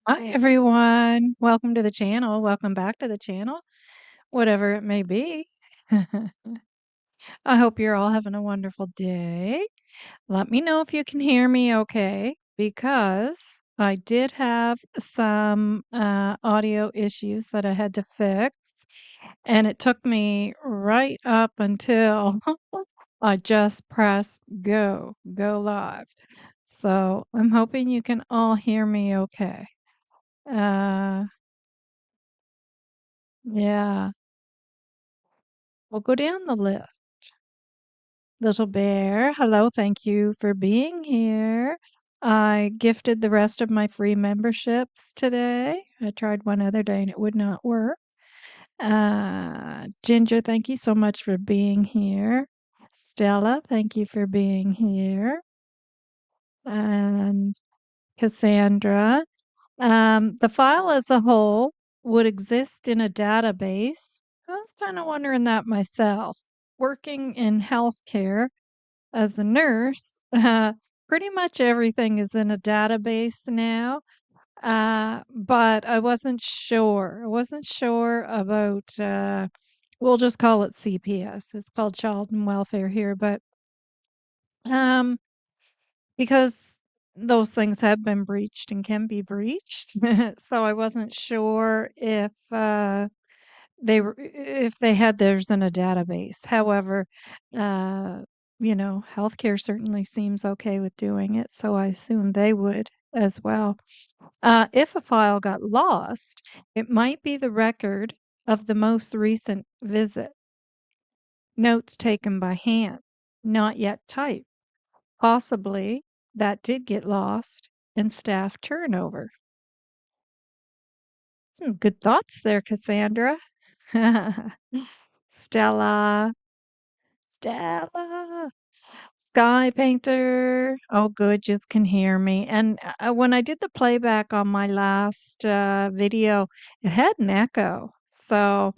Hi, everyone. Welcome to the channel. Welcome back to the channel, whatever it may be. I hope you're all having a wonderful day. Let me know if you can hear me okay, because I did have some audio issues that I had to fix, and it took me right up until I just pressed go live. So I'm hoping you can all hear me okay. Yeah. We'll go down the list. Little Bear, hello, thank you for being here. I gifted the rest of my free memberships today. I tried one other day and it would not work. Ginger, thank you so much for being here. Stella, thank you for being here. And Cassandra, the file as a whole would exist in a database. I was kind of wondering that myself. Working in healthcare as a nurse, pretty much everything is in a database now. But I wasn't sure. I wasn't sure about, we'll just call it CPS. It's called Child and Welfare here, but um, because those things have been breached and can be breached. So I wasn't sure if if they had theirs in a database. However, uh, healthcare certainly seems okay with doing it, so I assume they would as well. If a file got lost, it might be the record of the most recent visit, notes taken by hand, not yet typed. Possibly that did get lost in staff turnover. Some good thoughts there, Cassandra. Stella. Stella. Sky Painter. Oh, good, you can hear me. And when I did the playback on my last video, it had an echo. So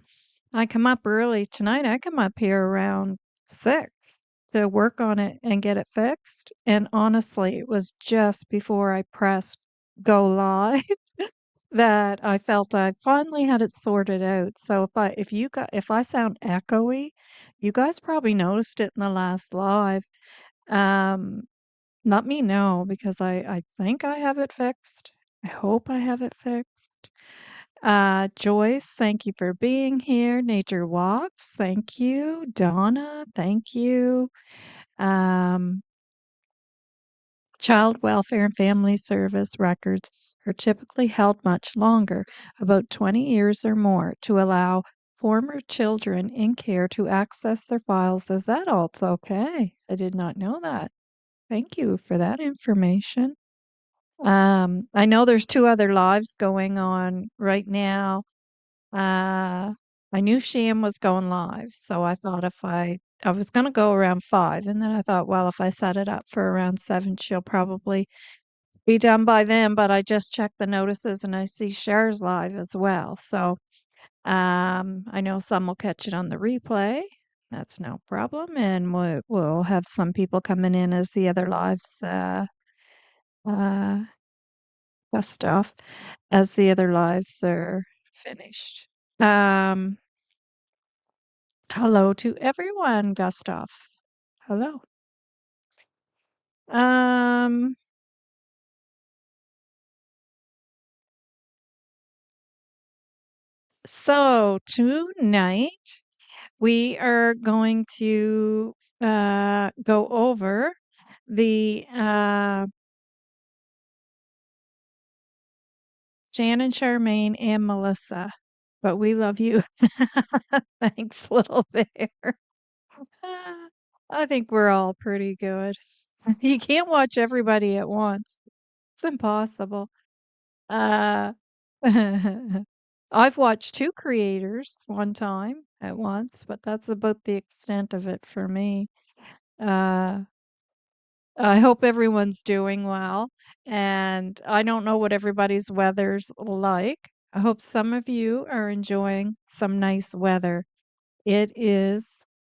I come up early tonight. I come up here around 6 to work on it and get it fixed. And honestly, it was just before I pressed go live that I felt I finally had it sorted out. So if I sound echoey, you guys probably noticed it in the last live. Um, Let me know because I think I have it fixed. I hope I have it fixed. Joyce, thank you for being here. Nature Walks, thank you. Donna, thank you. Um, Child welfare and family service records are typically held much longer, about 20 years or more, to allow former children in care to access their files. Is that also okay? I did not know that. Thank you for that information. I know there's two other lives going on right now. I knew Sham was going live, so I thought if I was going to go around 5, and then I thought, well, if I set it up for around 7, she'll probably be done by then. But I just checked the notices and I see Cher's live as well. So I know some will catch it on the replay. That's no problem, and we'll have some people coming in as the other lives uh, stuff as the other lives are finished. Um, Hello to everyone, Gustav. Hello. Um, so tonight we are going to go over the Jan and Charmaine and Melissa, but we love you. Thanks, little bear. Ah, I think we're all pretty good. You can't watch everybody at once. It's impossible. Uh, I've watched two creators one time at once, but that's about the extent of it for me. Uh, I hope everyone's doing well, and I don't know what everybody's weather's like. I hope some of you are enjoying some nice weather. It is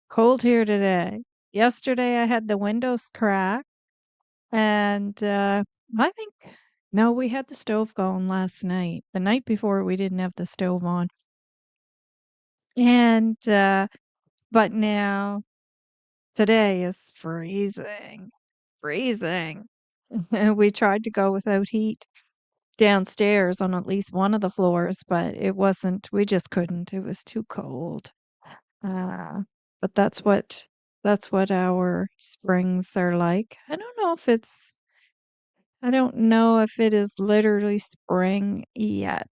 cold here today. Yesterday I had the windows cracked, and I think no, we had the stove going last night. The night before we didn't have the stove on. And but now today is freezing. Freezing. We tried to go without heat downstairs on at least one of the floors, but it wasn't, we just couldn't. It was too cold. Uh, but that's what our springs are like. I don't know if it is literally spring yet.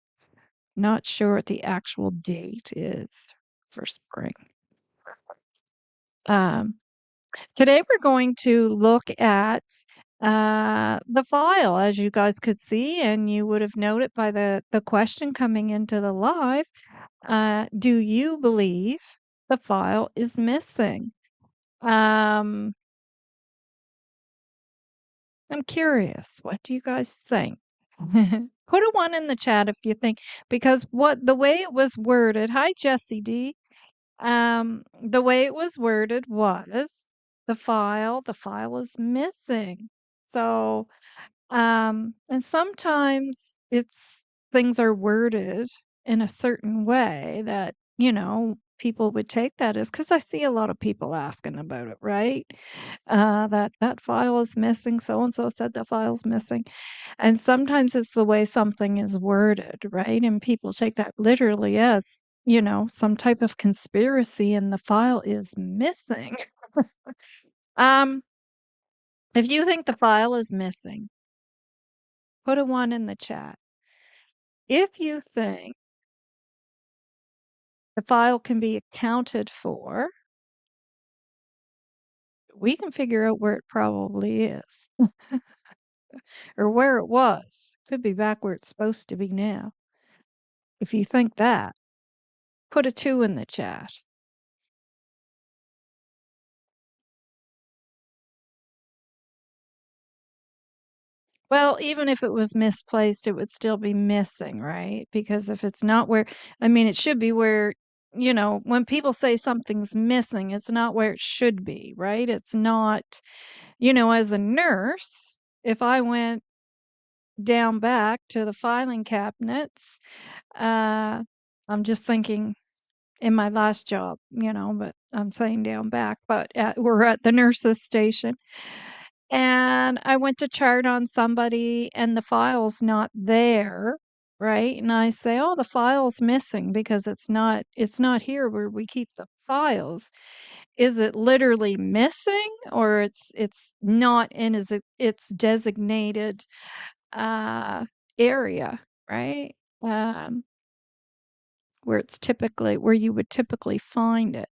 Not sure what the actual date is for spring. Um, Today we're going to look at the file, as you guys could see, and you would have noted by the question coming into the live. Do you believe the file is missing? I'm curious. What do you guys think? Put a 1 in the chat if you think, because the way it was worded. Hi, Jessie D. The way it was worded was the file is missing. So, and sometimes things are worded in a certain way that, people would take that as, because I see a lot of people asking about it, right? That file is missing. So and so said the file's missing. And sometimes it's the way something is worded, right? And people take that literally as, some type of conspiracy and the file is missing. Um, if you think the file is missing, put a 1 in the chat. If you think the file can be accounted for, we can figure out where it probably is or where it was. Could be back where it's supposed to be now. If you think that, put a 2 in the chat. Well, even if it was misplaced, it would still be missing, right? Because if it's not where, I mean, it should be where, when people say something's missing, it's not where it should be, right? It's not, as a nurse, if I went down back to the filing cabinets. Uh, I'm just thinking in my last job, but I'm saying down back, but we're at the nurse's station. And I went to chart on somebody and the file's not there, right? And I say, "Oh, the file's missing because it's not here where we keep the files." Is it literally missing, or it's not in its designated uh area, right? Um where you would typically find it.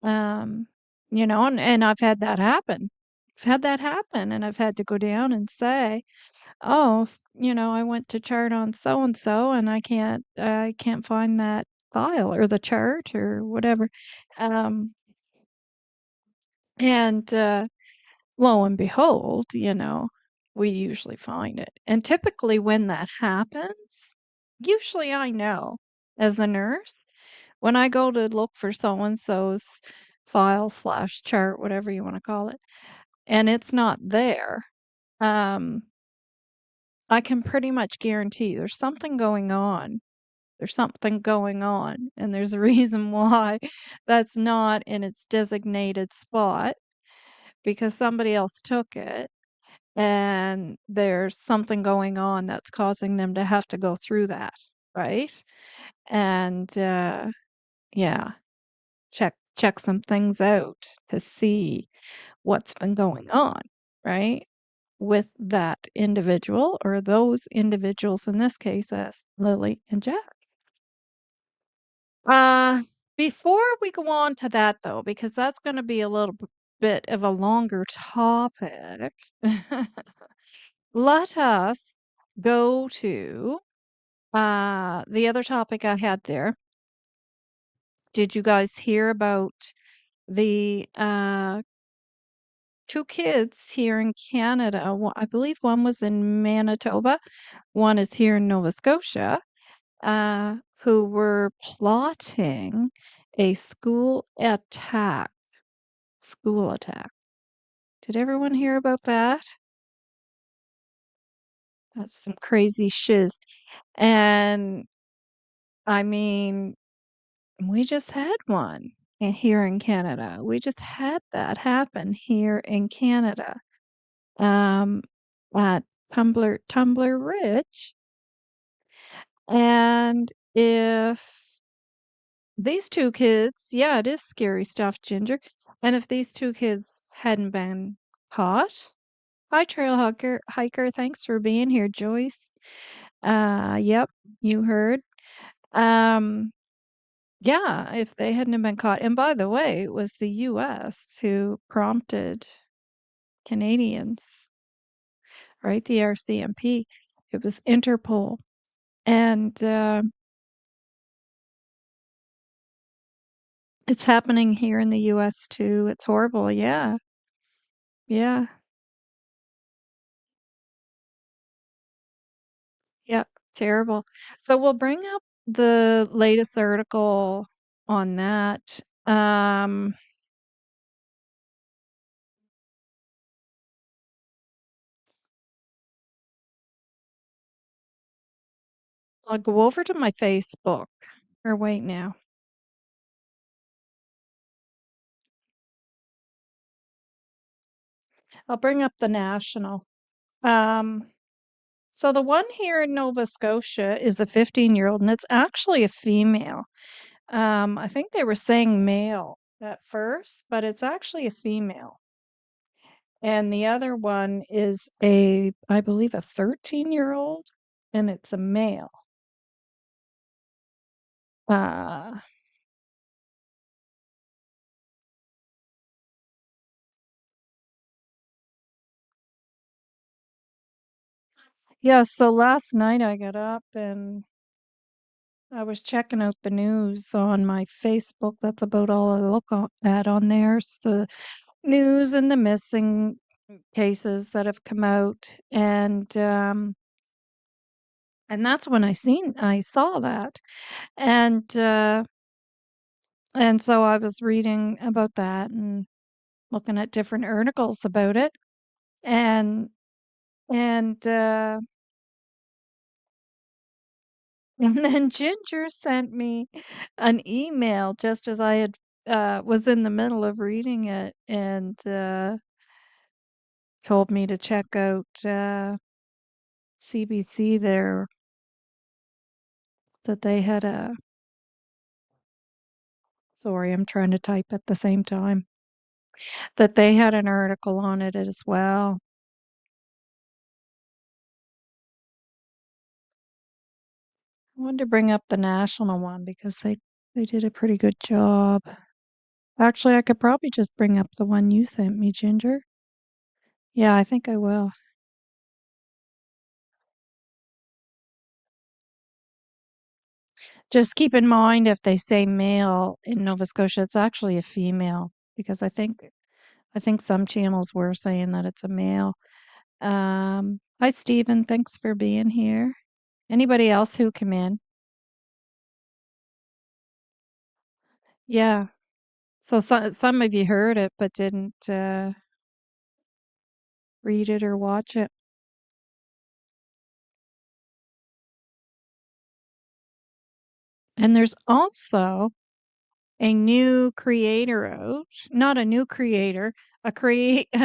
Um, and I've had that happen. I've had that happen, and I've had to go down and say, "Oh, I went to chart on so and so, and I can't find that file or the chart or whatever." Um, and lo and behold, we usually find it. And typically, when that happens, usually I know as a nurse when I go to look for so and so's file slash chart, whatever you want to call it, and it's not there, um, I can pretty much guarantee there's something going on. There's something going on, and there's a reason why that's not in its designated spot because somebody else took it, and there's something going on that's causing them to have to go through that, right? And yeah, check some things out to see what's been going on, right? With that individual or those individuals in this case as Lily and Jack. Uh Before we go on to that though, because that's going to be a little bit of a longer topic, let us go to the other topic I had there. Did you guys hear about the two kids here in Canada? I believe one was in Manitoba, one is here in Nova Scotia, who were plotting a school attack. Did everyone hear about that? That's some crazy shiz. And I mean, we just had one here in Canada. We just had that happen here in Canada. Um, at Tumbler Ridge. And if these two kids, yeah, it is scary stuff, Ginger. And if these two kids hadn't been caught, hi, hiker. Thanks for being here, Joyce. Yep, you heard. Um, yeah, if they hadn't have been caught. And by the way, it was the U.S. who prompted Canadians, right? The RCMP. It was Interpol. And it's happening here in the US too. It's horrible. Yeah. Yeah. Yep. Terrible. So we'll bring up the latest article on that. I'll go over to my Facebook. Or wait now. I'll bring up the national. Um, so the one here in Nova Scotia is a 15-year-old, and it's actually a female. I think they were saying male at first, but it's actually a female. And the other one is I believe a 13-year-old, and it's a male. Uh, yeah, so last night I got up and I was checking out the news on my Facebook. That's about all I look at on there. It's the news and the missing cases that have come out, and that's when I saw that. And and so I was reading about that and looking at different articles about it. And and And then Ginger sent me an email just as I had was in the middle of reading it, and told me to check out CBC there, that they had a, sorry, I'm trying to type at the same time, that they had an article on it as well. I wanted to bring up the national one because they did a pretty good job. Actually, I could probably just bring up the one you sent me, Ginger. Yeah, I think I will. Just keep in mind if they say male in Nova Scotia, it's actually a female because I think some channels were saying that it's a male. Hi Stephen, thanks for being here. Anybody else who came in? Yeah. So some of you heard it but didn't read it or watch it. And there's also a new creator out, not a new creator, a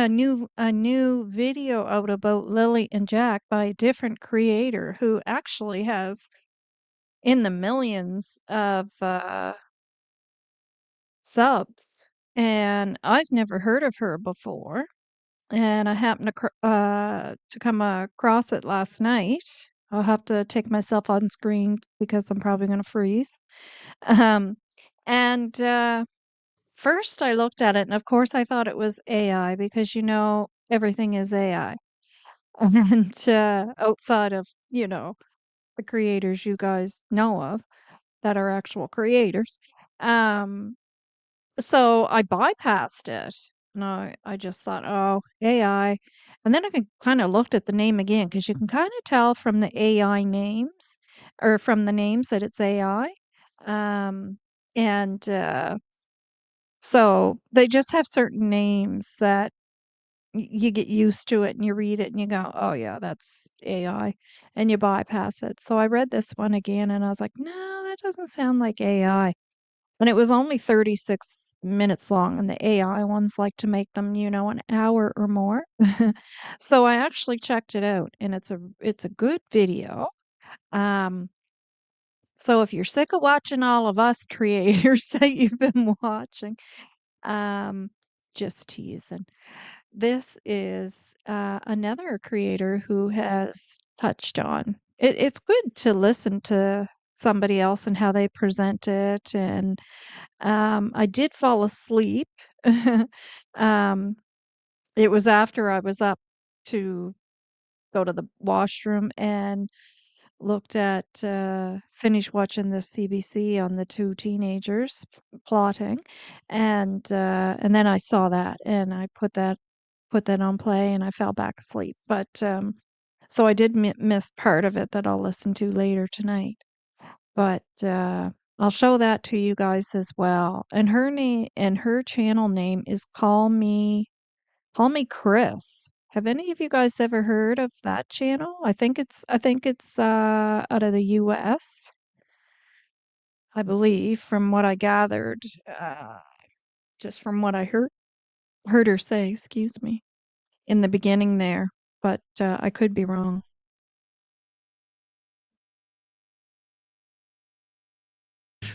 new video out about Lily and Jack by a different creator who actually has in the millions of subs. And I've never heard of her before. And I happened to come across it last night. I'll have to take myself on screen because I'm probably going to freeze. Um, and First, I looked at it, and of course, I thought it was AI because everything is AI. And outside of the creators you guys know of that are actual creators. Um, so I bypassed it. And I just thought, oh, AI. And then I kind of looked at the name again because you can kind of tell from the AI names or from the names that it's AI. And So they just have certain names that you get used to it and you read it and you go, oh, yeah, that's AI. And you bypass it. So I read this one again and I was like, no, that doesn't sound like AI. And it was only 36 minutes long, and the AI ones like to make them, an hour or more. So I actually checked it out, and it's a good video. Um, so if you're sick of watching all of us creators that you've been watching, um, just teasing. This is another creator who has touched on it. It's good to listen to somebody else and how they present it, and I did fall asleep. um, it was after I was up to go to the washroom and finished watching the CBC on the two teenagers plotting, and then I saw that and I put that on play and I fell back asleep. But so I did miss part of it that I'll listen to later tonight. But I'll show that to you guys as well. And her channel name is KallMeKris. Have any of you guys ever heard of that channel? I think it's out of the US, I believe, from what I gathered, just from what I heard her say, excuse me, in the beginning there, but I could be wrong.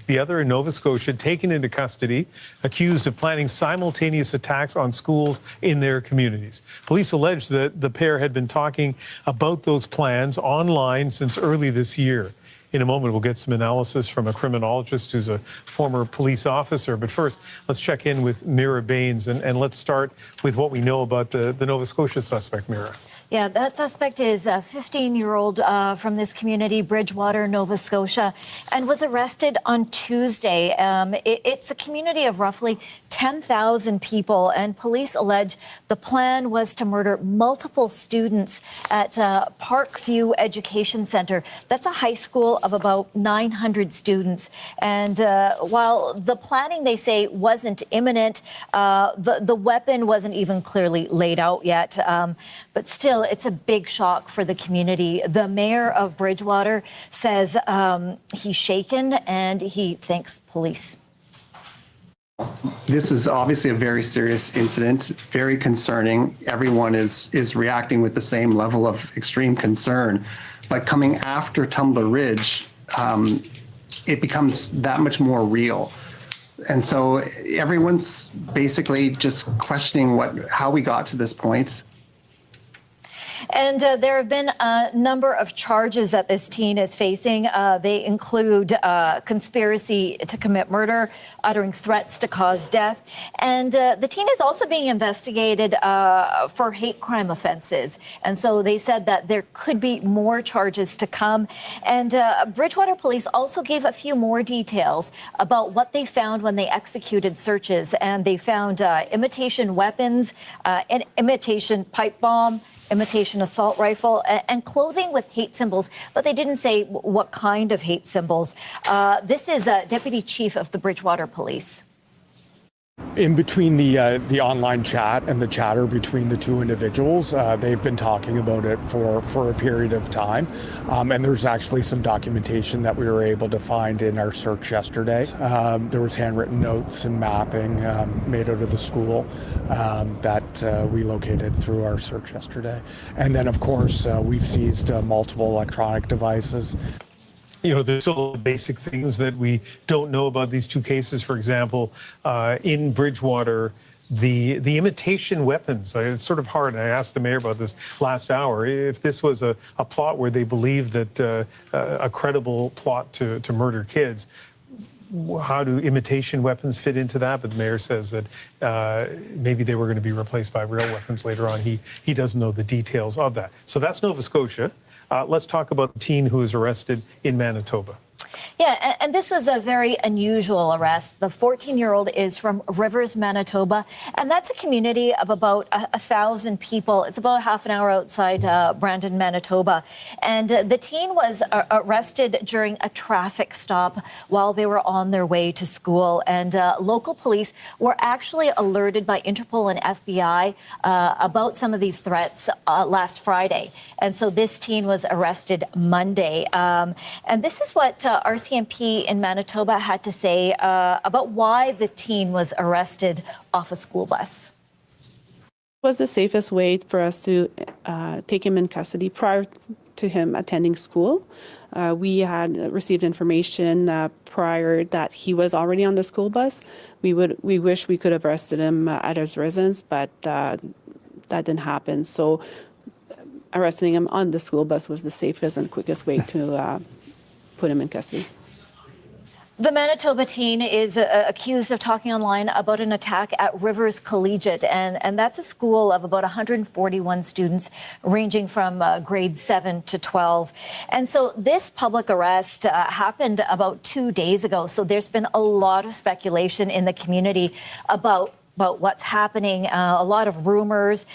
The other in Nova Scotia, taken into custody, accused of planning simultaneous attacks on schools in their communities. Police allege that the pair had been talking about those plans online since early this year. In a moment, we'll get some analysis from a criminologist who's a former police officer. But first, let's check in with Mira Baines, and let's start with what we know about the Nova Scotia suspect, Mira. Yeah, that suspect is a 15-year-old from this community, Bridgewater, Nova Scotia, and was arrested on Tuesday. It's a community of roughly 10,000 people, and police allege the plan was to murder multiple students at Parkview Education Center. That's a high school school of about 900 students. And while the planning, they say, wasn't imminent, the weapon wasn't even clearly laid out yet. But still, it's a big shock for the community. The mayor of Bridgewater says he's shaken and he thanks police. This is obviously a very serious incident, very concerning. Everyone is reacting with the same level of extreme concern. But coming after Tumbler Ridge, it becomes that much more real. And so everyone's basically just questioning how we got to this point. And there have been a number of charges that this teen is facing. They include conspiracy to commit murder, uttering threats to cause death. And the teen is also being investigated for hate crime offenses. And so they said that there could be more charges to come. And Bridgewater police also gave a few more details about what they found when they executed searches. And they found imitation weapons, an imitation pipe bomb, imitation assault rifle, and clothing with hate symbols, but they didn't say what kind of hate symbols. This is Deputy Chief of the Bridgewater Police. In between the online chat and the chatter between the two individuals, they've been talking about it for a period of time. And there's actually some documentation that we were able to find in our search yesterday. There was handwritten notes and mapping made out of the school that we located through our search yesterday. And then, of course, we've seized multiple electronic devices. You know, there's still basic things that we don't know about these two cases. For example, in Bridgewater, the imitation weapons, it's sort of hard. And I asked the mayor about this last hour. If this was a plot where they believed that a credible plot to murder kids, how do imitation weapons fit into that? But the mayor says that maybe they were going to be replaced by real weapons later on. He doesn't know the details of that. So that's Nova Scotia. Let's talk about the teen who was arrested in Manitoba. Yeah, and this is a very unusual arrest. The 14-year-old is from Rivers, Manitoba, and that's a community of about 1,000 people. It's about half an hour outside Brandon, Manitoba. And the teen was arrested during a traffic stop while they were on their way to school. And local police were actually alerted by Interpol and FBI about some of these threats last Friday. And so this teen was arrested Monday. And this is what RCMP in Manitoba had to say about why the teen was arrested off a school bus. It was the safest way for us to take him in custody prior to him attending school. We had received information prior that he was already on the school bus. We wish we could have arrested him at his residence, but that didn't happen. So arresting him on the school bus was the safest and quickest way to put him in custody. The Manitoba teen is accused of talking online about an attack at Rivers Collegiate, and that's a school of about 141 students ranging from grades 7 to 12. And so this public arrest happened about 2 days ago. So there's been a lot of speculation in the community about what's happening, a lot of rumors,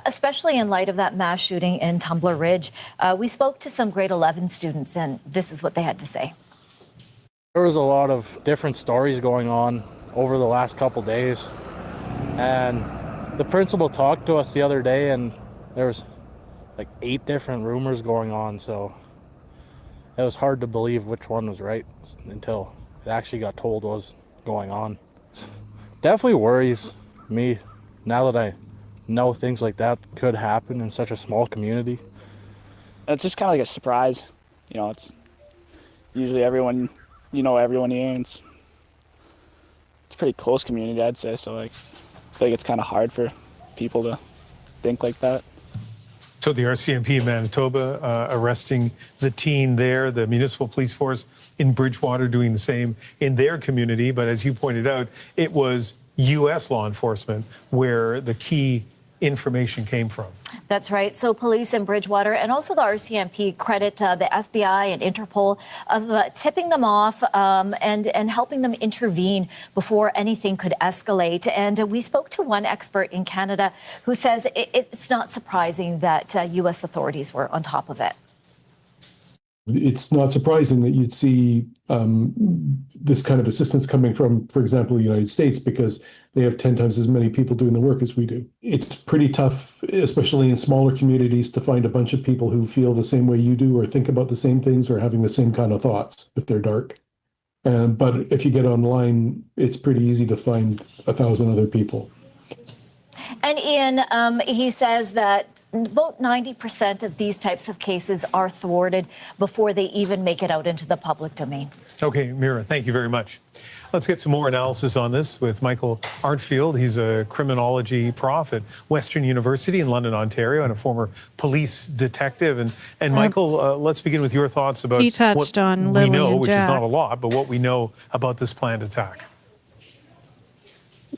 especially in light of that mass shooting in Tumbler Ridge. We spoke to some grade 11 students, and this is what they had to say. There was a lot of different stories going on over the last couple days, and the principal talked to us the other day, and there was like 8 different rumors going on, so it was hard to believe which one was right until it actually got told what was going on. Definitely worries me now that I know things like that could happen in such a small community. It's just kind of like a surprise. You know, it's usually everyone, you know, everyone here, and it's a pretty close community, I'd say. So like, I feel like it's kind of hard for people to think like that. So the RCMP in Manitoba arresting the teen there, the municipal police force in Bridgewater doing the same in their community. But as you pointed out, it was U.S. law enforcement where the key information came from. That's right. So police in Bridgewater and also the RCMP credit the FBI and Interpol of tipping them off and helping them intervene before anything could escalate. And we spoke to one expert in Canada who says it's not surprising that U.S. authorities were on top of it. It's not surprising that you'd see this kind of assistance coming from, for example, the United States, because they have 10 times as many people doing the work as we do. It's pretty tough, especially in smaller communities, to find a bunch of people who feel the same way you do or think about the same things or having the same kind of thoughts if they're dark. But if you get online, it's pretty easy to find 1,000 other people. And Ian, he says that about 90% of these types of cases are thwarted before they even make it out into the public domain. Okay, Mira, thank you very much. Let's get some more analysis on this with Michael Arntfield. He's a criminology prof at Western University in London, Ontario, and a former police detective. And Michael, let's begin with your thoughts about He touched on we know, Lilly&Jack. which is not a lot, but what we know about this planned attack.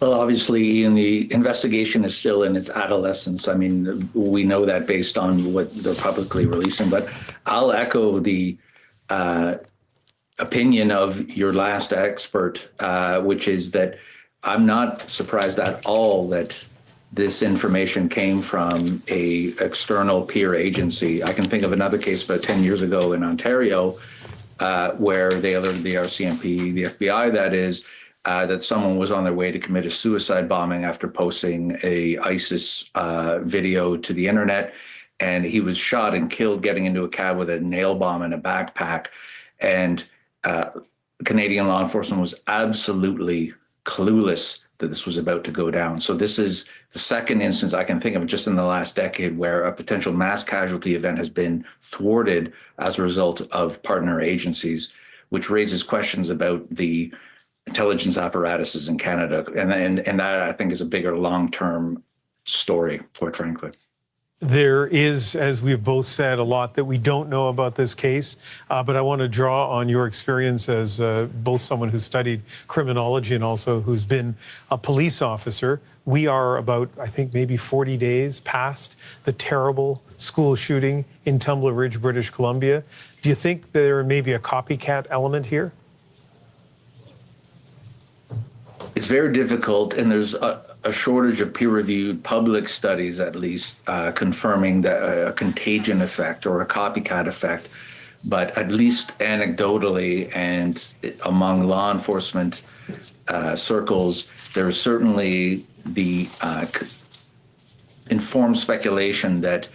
Well, obviously, Ian, the investigation is still in its adolescence. I mean, we know that based on what they're publicly releasing, but I'll echo the opinion of your last expert, which is that I'm not surprised at all that this information came from a external peer agency. I can think of another case about 10 years ago in Ontario, where they alerted the RCMP, the FBI, that is, that someone was on their way to commit a suicide bombing after posting a ISIS video to the internet, and he was shot and killed getting into a cab with a nail bomb in a backpack. And Canadian law enforcement was absolutely clueless that this was about to go down. So this is the second instance I can think of just in the last decade where a potential mass casualty event has been thwarted as a result of partner agencies, which raises questions about the intelligence apparatuses in Canada. And that, I think, is a bigger long-term story, quite frankly. There is, as we've both said, a lot that we don't know about this case, but I want to draw on your experience as both someone who studied criminology and also who's been a police officer. We are about, I think, maybe 40 days past the terrible school shooting in Tumbler Ridge, British Columbia. Do you think there may be a copycat element here? It's very difficult, and there's a shortage of peer-reviewed public studies, at least, confirming that a contagion effect or a copycat effect. But at least anecdotally and among law enforcement circles, there is certainly the informed speculation that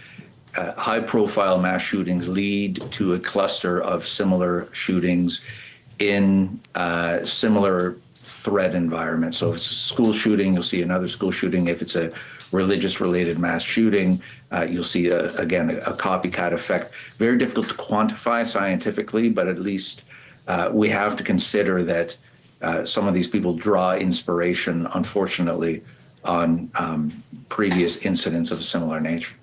high-profile mass shootings lead to a cluster of similar shootings in similar threat environment. So if it's a school shooting, you'll see another school shooting. If it's a religious-related mass shooting, you'll see, again, a copycat effect. Very difficult to quantify scientifically, but at least we have to consider that some of these people draw inspiration, unfortunately, on previous incidents of a similar nature.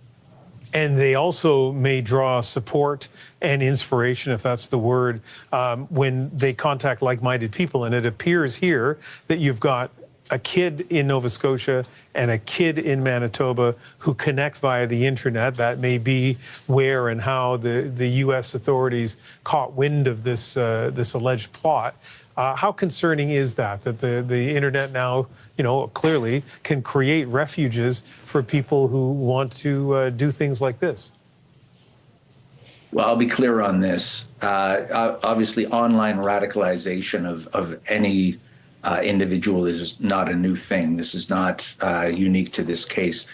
And they also may draw support and inspiration, if that's the word, when they contact like-minded people. And it appears here that you've got a kid in Nova Scotia and a kid in Manitoba who connect via the internet. That may be where and how the U.S. authorities caught wind of this this alleged plot. How concerning is that the internet now, clearly can create refuges for people who want to do things like this? Well, I'll be clear on this. Obviously, online radicalization of any individual is not a new thing. This is not unique to this case.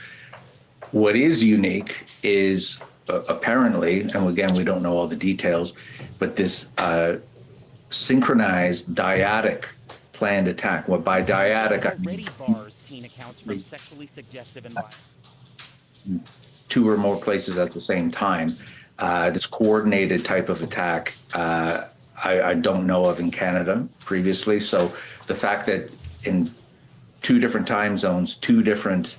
What is unique is apparently, and again, we don't know all the details, but this synchronized dyadic planned attack. Well, by dyadic, I mean bars teen accounts from sexually suggestive environments. 2 or more places at the same time. This coordinated type of attack, I don't know of in Canada previously. So the fact that in 2 different time zones, 2 different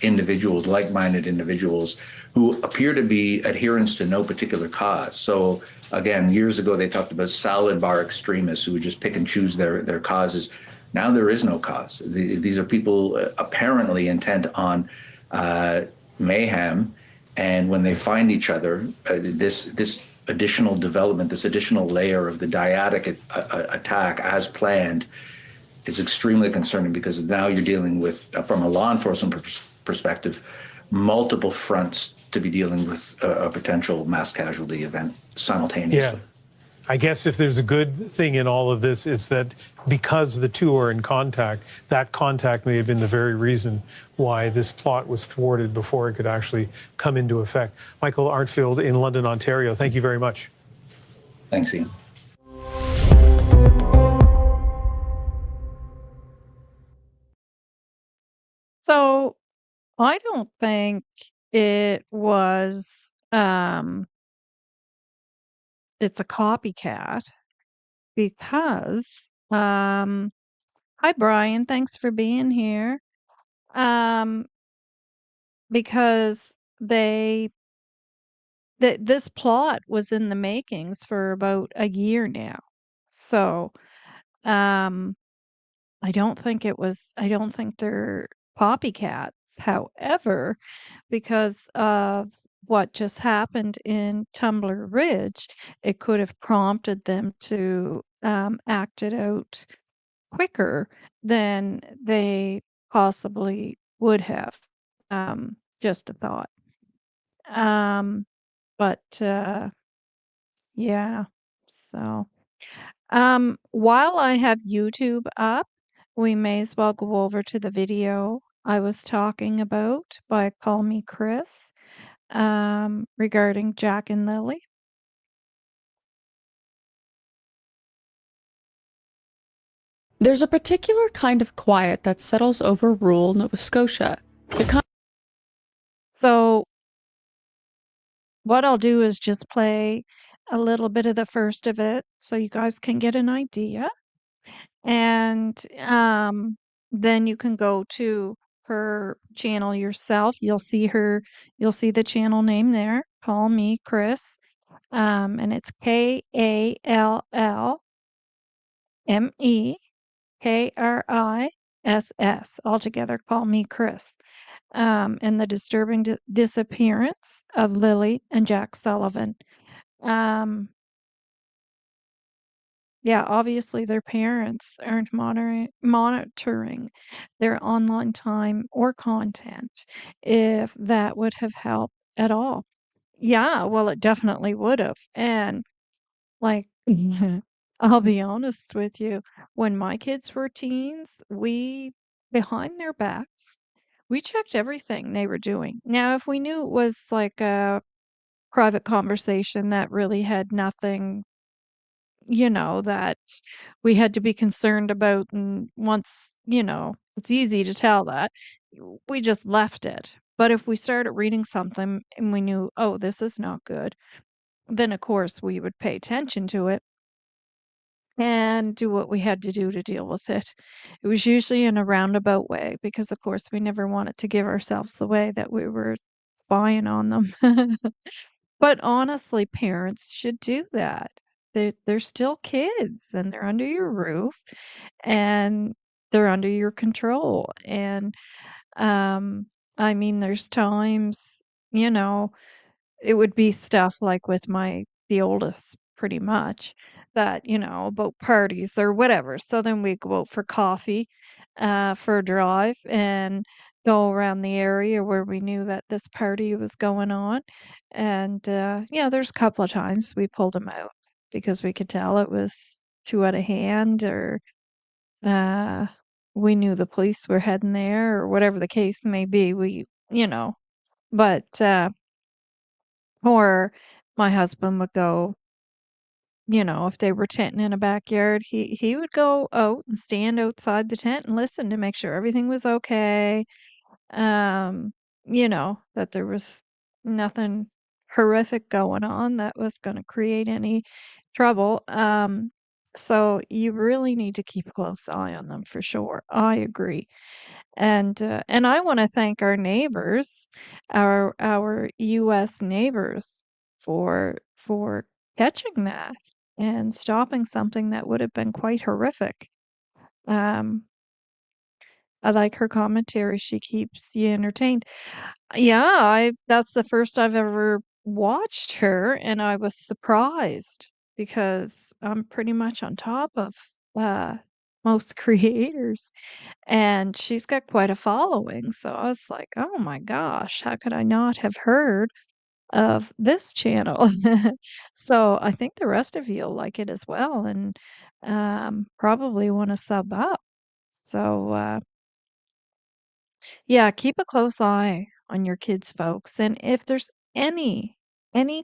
individuals, like-minded individuals, who appear to be adherents to no particular cause. So again, years ago, they talked about salad bar extremists who would just pick and choose their causes. Now there is no cause. These are people apparently intent on mayhem. And when they find each other, this additional development, this additional layer of the dyadic attack as planned is extremely concerning, because now you're dealing with, from a law enforcement perspective, multiple fronts to be dealing with a potential mass casualty event simultaneously. Yeah. I guess if there's a good thing in all of this, is that because the two are in contact, that contact may have been the very reason why this plot was thwarted before it could actually come into effect. Michael Artfield in London, Ontario, thank you very much. Thanks, Ian. So I don't think it was, it's a copycat because, hi, Brian, thanks for being here. Because this plot was in the makings for about a year now. So, um, I don't think they're copycats. However, because of what just happened in Tumbler Ridge, it could have prompted them to act it out quicker than they possibly would have. Just a thought. Um, but yeah. So, while I have YouTube up, we may as well go over to the video I was talking about by KallMeKris, regarding Jack and Lily. There's a particular kind of quiet that settles over rural Nova Scotia. So what I'll do is just play a little bit of the first of it so you guys can get an idea. And then you can go to her channel yourself. You'll see the channel name there, KallMeKris. And it's KallMeKris, altogether, KallMeKris. And the disturbing disappearance of Lily and Jack Sullivan. Yeah, obviously their parents aren't monitoring their online time or content, if that would have helped at all. Yeah, well, it definitely would have. And like, I'll be honest with you, when my kids were teens, behind their backs, we checked everything they were doing. Now, if we knew it was like a private conversation that really had nothing, that we had to be concerned about, and once, it's easy to tell that, we just left it. But if we started reading something and we knew, oh, this is not good, then of course we would pay attention to it and do what we had to do to deal with it. It was usually in a roundabout way because, of course, we never wanted to give ourselves away that we were spying on them. But honestly, parents should do that. They're still kids and they're under your roof and they're under your control. And I mean, there's times, you know, it would be stuff like with the oldest pretty much that, about parties or whatever. So then we go out for coffee, for a drive and go around the area where we knew that this party was going on. And yeah, there's a couple of times we pulled them out because we could tell it was too out of hand, or uh we knew the police were heading there, or whatever the case may be. But or my husband would go, if they were tenting in a backyard, he would go out and stand outside the tent and listen to make sure everything was okay. Um, that there was nothing horrific going on that was going to create any trouble. So you really need to keep a close eye on them for sure. I agree. And I want to thank our neighbors, our US neighbors, for catching that and stopping something that would have been quite horrific. Um, I like her commentary. She keeps you entertained. Yeah, that's the first I've ever watched her, and I was surprised because I'm pretty much on top of uh most creators, and she's got quite a following. So I was like, oh my gosh, how could I not have heard of this channel? So I think the rest of you'll like it as well, and probably want to sub up. So yeah, keep a close eye on your kids, folks. And if there's any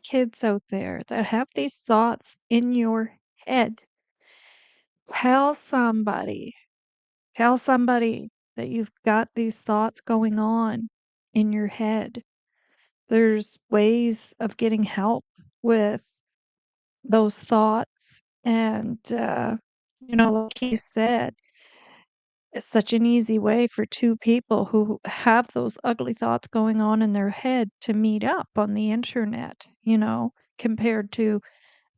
kids out there that have these thoughts in your head, tell somebody. Tell somebody that you've got these thoughts going on in your head. There's ways of getting help with those thoughts. And, like he said, it's such an easy way for two people who have those ugly thoughts going on in their head to meet up on the internet, compared to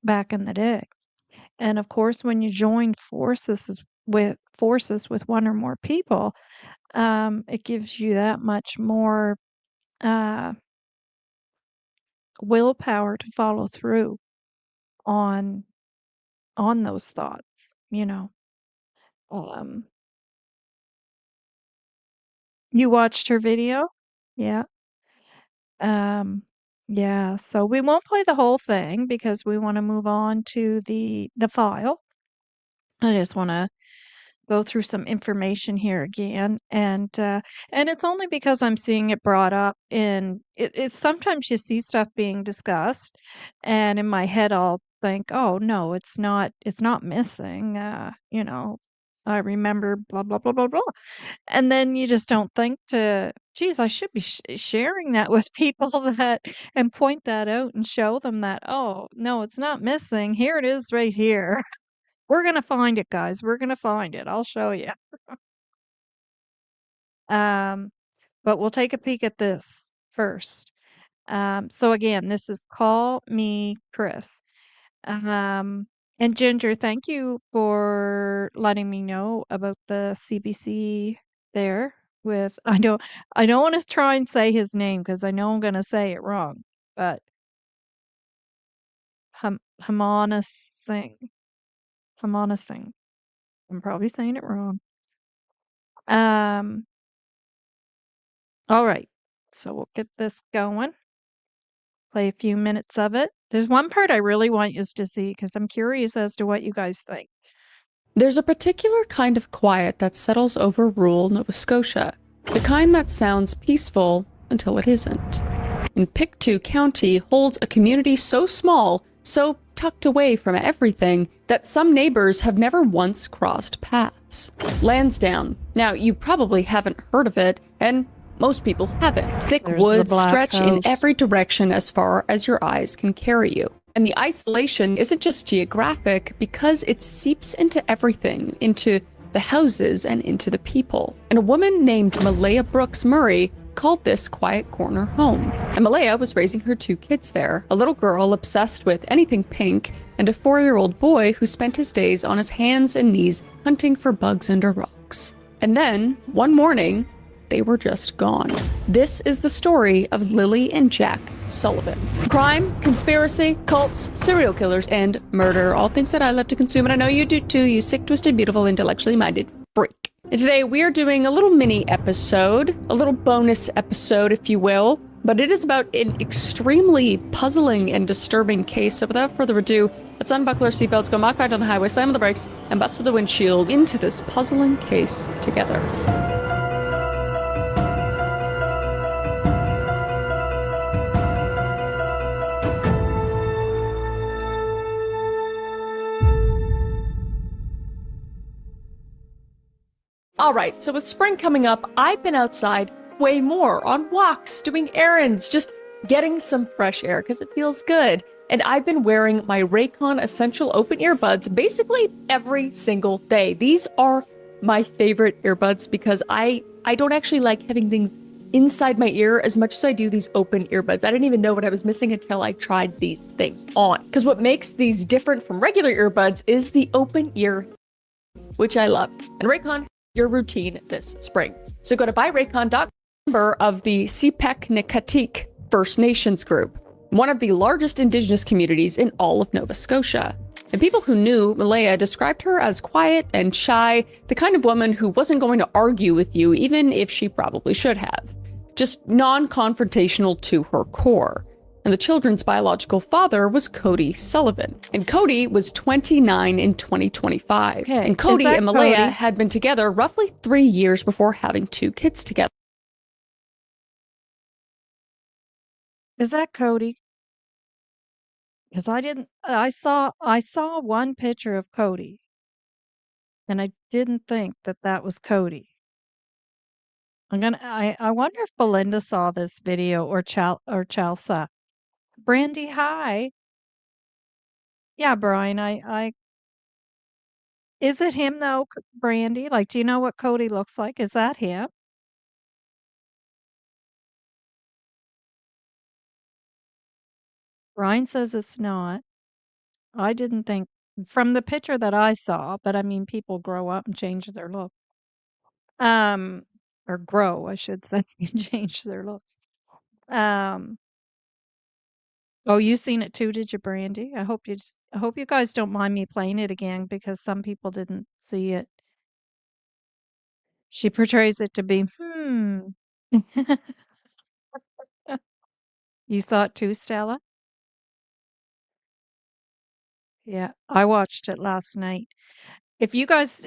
back in the day. And of course, when you join forces with one or more people, it gives you that much more uh, willpower to follow through on those thoughts. Um, you watched her video? Yeah. Um, yeah. So we won't play the whole thing because we want to move on to the file. I just want to go through some information here again, and it's only because I'm seeing it brought up it's sometimes you see stuff being discussed, and in my head I'll think, oh no, it's not missing, I remember blah blah blah blah blah, and then you just don't think to, geez, I should be sharing that with people that and point that out and show them that, oh no, it's not missing, here it is right here. We're gonna find it, guys. We're gonna find it. I'll show you. Um, but we'll take a peek at this first. So again, this is KallMeKris. And Ginger, thank you for letting me know about the CBC there with I don't want to try and say his name because I know I'm gonna say it wrong, but Hamana Singh. Hamana Singh. I'm probably saying it wrong. Um, all right. So we'll get this going. Play a few minutes of it. There's one part I really want you to see because I'm curious as to what you guys think. There's a particular kind of quiet that settles over rural Nova Scotia, the kind that sounds peaceful until it isn't. In Pictou County holds a community so small, so tucked away from everything, that some neighbors have never once crossed paths. Lansdowne. Now, you probably haven't heard of it, and most people haven't. Thick woods stretch in every direction as far as your eyes can carry you. And the isolation isn't just geographic, because it seeps into everything, into the houses and into the people. And a woman named Malaya Brooks Murray called this quiet corner home. And Malaya was raising her 2 kids there, a little girl obsessed with anything pink, and a 4-year-old boy who spent his days on his hands and knees hunting for bugs under rocks. And then, one morning, they were just gone. This is the story of Lilly&Jack Sullivan. Crime, conspiracy, cults, serial killers, and murder. All things that I love to consume, and I know you do too, you sick, twisted, beautiful, intellectually minded freak. And today we are doing a little mini episode, a little bonus episode, if you will, but it is about an extremely puzzling and disturbing case. So without further ado, let's unbuckle our seatbelts, go Mach 5 down the highway, slam on the brakes, and bust through the windshield into this puzzling case together. All right, so with spring coming up, I've been outside way more, on walks, doing errands, just getting some fresh air because it feels good. And I've been wearing my Raycon Essential Open Earbuds basically every single day. These are my favorite earbuds because I don't actually like having things inside my ear as much as I do these open earbuds. I didn't even know what I was missing until I tried these things on. Because what makes these different from regular earbuds is the open ear, which I love. And Raycon, your routine this spring. So go to buyraycon.com, member of the Sipek-Nekatik First Nations group, one of the largest Indigenous communities in all of Nova Scotia. And people who knew Malaya described her as quiet and shy, the kind of woman who wasn't going to argue with you even if she probably should have. Just non-confrontational to her core. And the children's biological father was Cody Sullivan. And Cody was 29 in 2025. Okay, And Cody is that and Malaya Cody? had been together roughly 3 years before having 2 kids together. Is that Cody? Because I saw one picture of Cody, and I didn't think that that was Cody. I wonder if Belinda saw this video or Chelsea. Brandy, hi. Yeah, Brian, is it him though, Brandy? Like, do you know what Cody looks like? Is that him? Brian says it's not. I didn't think from the picture that I saw, but I mean, people grow up and change their look. Or grow, I should say, and change their looks. Um, oh, you seen it too, did you, Brandy? I hope you guys don't mind me playing it again because some people didn't see it. She portrays it to be, You saw it too, Stella? Yeah, I watched it last night. If you guys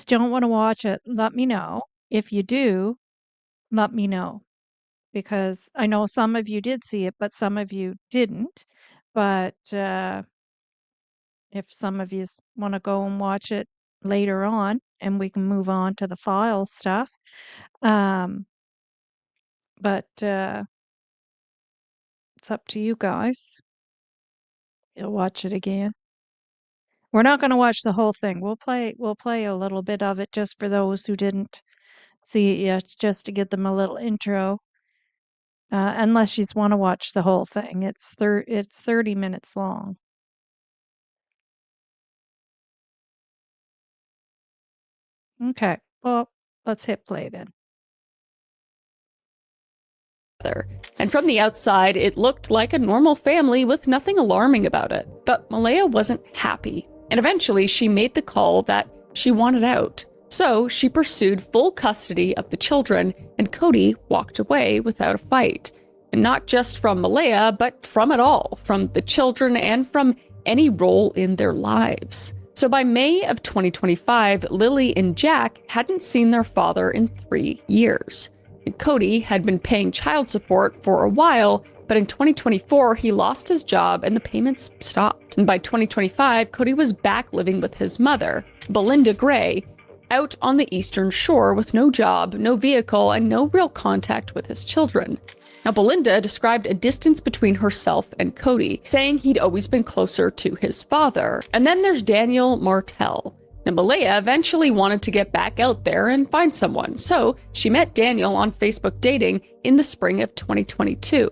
don't want to watch it, let me know. If you do, let me know because I know some of you did see it, but some of you didn't. But if some of you want to go and watch it later on, and we can move on to the file stuff. But it's up to you guys. You'll watch it again. We're not going to watch the whole thing. We'll play a little bit of it just for those who didn't see it yet, just to give them a little intro. Unless you want to watch the whole thing, it's 30 minutes long. Okay, well, let's hit play then. And from the outside, it looked like a normal family with nothing alarming about it. But Malaya wasn't happy, and eventually she made the call that she wanted out. So she pursued full custody of the children, and Cody walked away without a fight. And not just from Malaya, but from it all, from the children and from any role in their lives. So by May of 2025, Lily and Jack hadn't seen their father in 3 years. And Cody had been paying child support for a while, but in 2024, he lost his job and the payments stopped. And by 2025, Cody was back living with his mother, Belinda Gray, out on the Eastern Shore with no job, no vehicle, and no real contact with his children. Now, Belinda described a distance between herself and Cody, saying he'd always been closer to his father. And then there's Daniel Martell. And Malaya eventually wanted to get back out there and find someone, so she met Daniel on Facebook Dating in the spring of 2022.